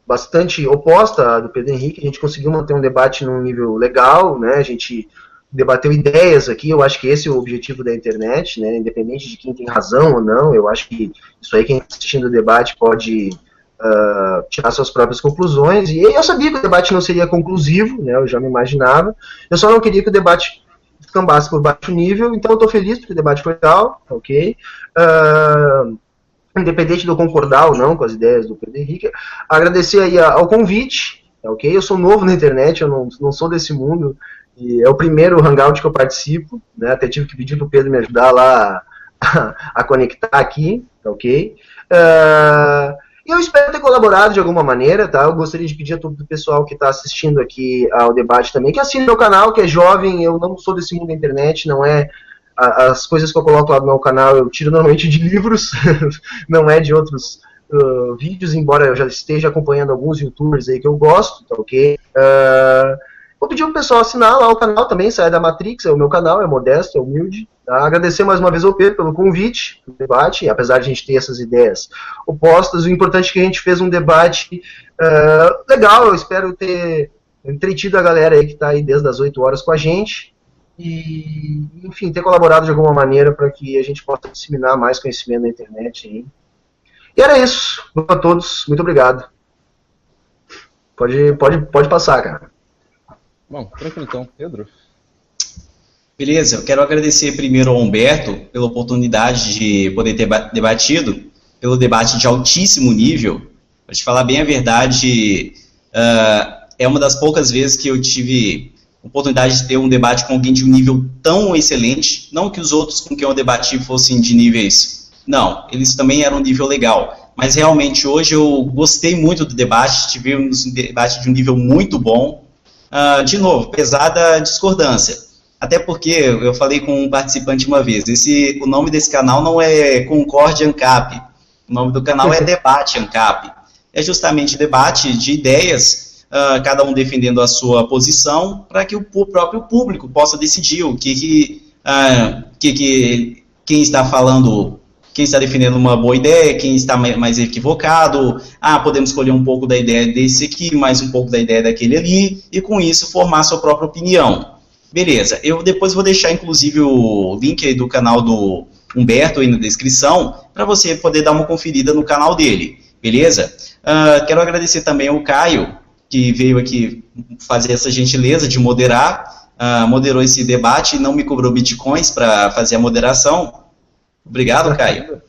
bastante oposta à do Pedro Henrique, a gente conseguiu manter um debate num nível legal, né? A gente debateu ideias aqui, eu acho que esse é o objetivo da internet, né? Independente de quem tem razão ou não, eu acho que isso aí, quem está assistindo o debate pode tirar suas próprias conclusões, e eu sabia que o debate não seria conclusivo, né? Eu já me imaginava, eu só não queria que o debate cambasse por baixo nível, então eu estou feliz porque o debate foi legal, ok? Independente de eu concordar ou não com as ideias do Pedro Henrique, agradecer aí ao convite, ok? Eu sou novo na internet, eu não sou desse mundo, e é o primeiro Hangout que eu participo, né? Até tive que pedir para o Pedro me ajudar lá a conectar aqui, ok? E eu espero ter colaborado de alguma maneira, tá? Eu gostaria de pedir a todo o pessoal que está assistindo aqui ao debate também, que assine meu canal, que é jovem, eu não sou desse mundo da internet, não é... As coisas que eu coloco lá no meu canal eu tiro normalmente de livros, não é de outros vídeos, embora eu já esteja acompanhando alguns youtubers aí que eu gosto, tá ok? Vou pedir pro pessoal assinar lá o canal também, Saia da Matrix, é o meu canal, é modesto, é humilde. Tá? Agradecer mais uma vez ao Pedro pelo convite, pelo debate, apesar de a gente ter essas ideias opostas, o importante é que a gente fez um debate legal, eu espero ter entretido a galera aí que está aí desde as 8 horas com a gente, e, enfim, ter colaborado de alguma maneira para que a gente possa disseminar mais conhecimento na internet aí. E era isso, a todos, muito obrigado. Pode passar, cara. Bom, tranquilo então, Pedro. Beleza, eu quero agradecer primeiro ao Humberto pela oportunidade de poder ter debatido, pelo debate de altíssimo nível. Para te falar bem a verdade, é uma das poucas vezes que eu tive oportunidade de ter um debate com alguém de um nível tão excelente, não que os outros com quem eu debati fossem de níveis, não, eles também eram um nível legal, mas realmente hoje eu gostei muito do debate, tivemos um debate de um nível muito bom. De novo, pesada discordância, até porque eu falei com um participante uma vez, o nome desse canal não é Concorde ANCAP, o nome do canal é Debate ANCAP, é justamente debate de ideias, cada um defendendo a sua posição, para que o próprio público possa decidir quem está falando, quem está defendendo uma boa ideia, quem está mais equivocado. Podemos escolher um pouco da ideia desse aqui, mais um pouco da ideia daquele ali, e com isso formar a sua própria opinião. Beleza, eu depois vou deixar inclusive o link aí do canal do Humberto aí na descrição, para você poder dar uma conferida no canal dele, beleza? Quero agradecer também ao Caio, que veio aqui fazer essa gentileza de moderar, moderou esse debate e não me cobrou bitcoins para fazer a moderação. Obrigado, Caio.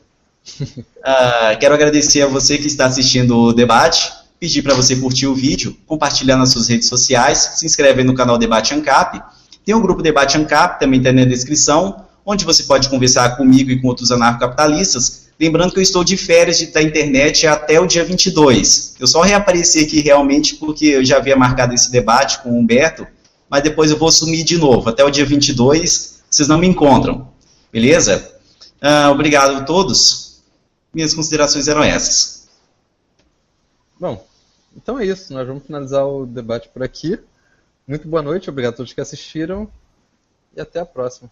Quero agradecer a você que está assistindo o debate, pedir para você curtir o vídeo, compartilhar nas suas redes sociais, se inscreve aí no canal Debate ANCAP, tem o grupo Debate ANCAP, também está na descrição, onde você pode conversar comigo e com outros anarcocapitalistas, lembrando que eu estou de férias da internet até o dia 22, eu só reapareci aqui realmente porque eu já havia marcado esse debate com o Humberto, mas depois eu vou sumir de novo, até o dia 22, vocês não me encontram, beleza? Obrigado a todos. Minhas considerações eram essas. Bom, então é isso. Nós vamos finalizar o debate por aqui. Muito boa noite, obrigado a todos que assistiram e até a próxima.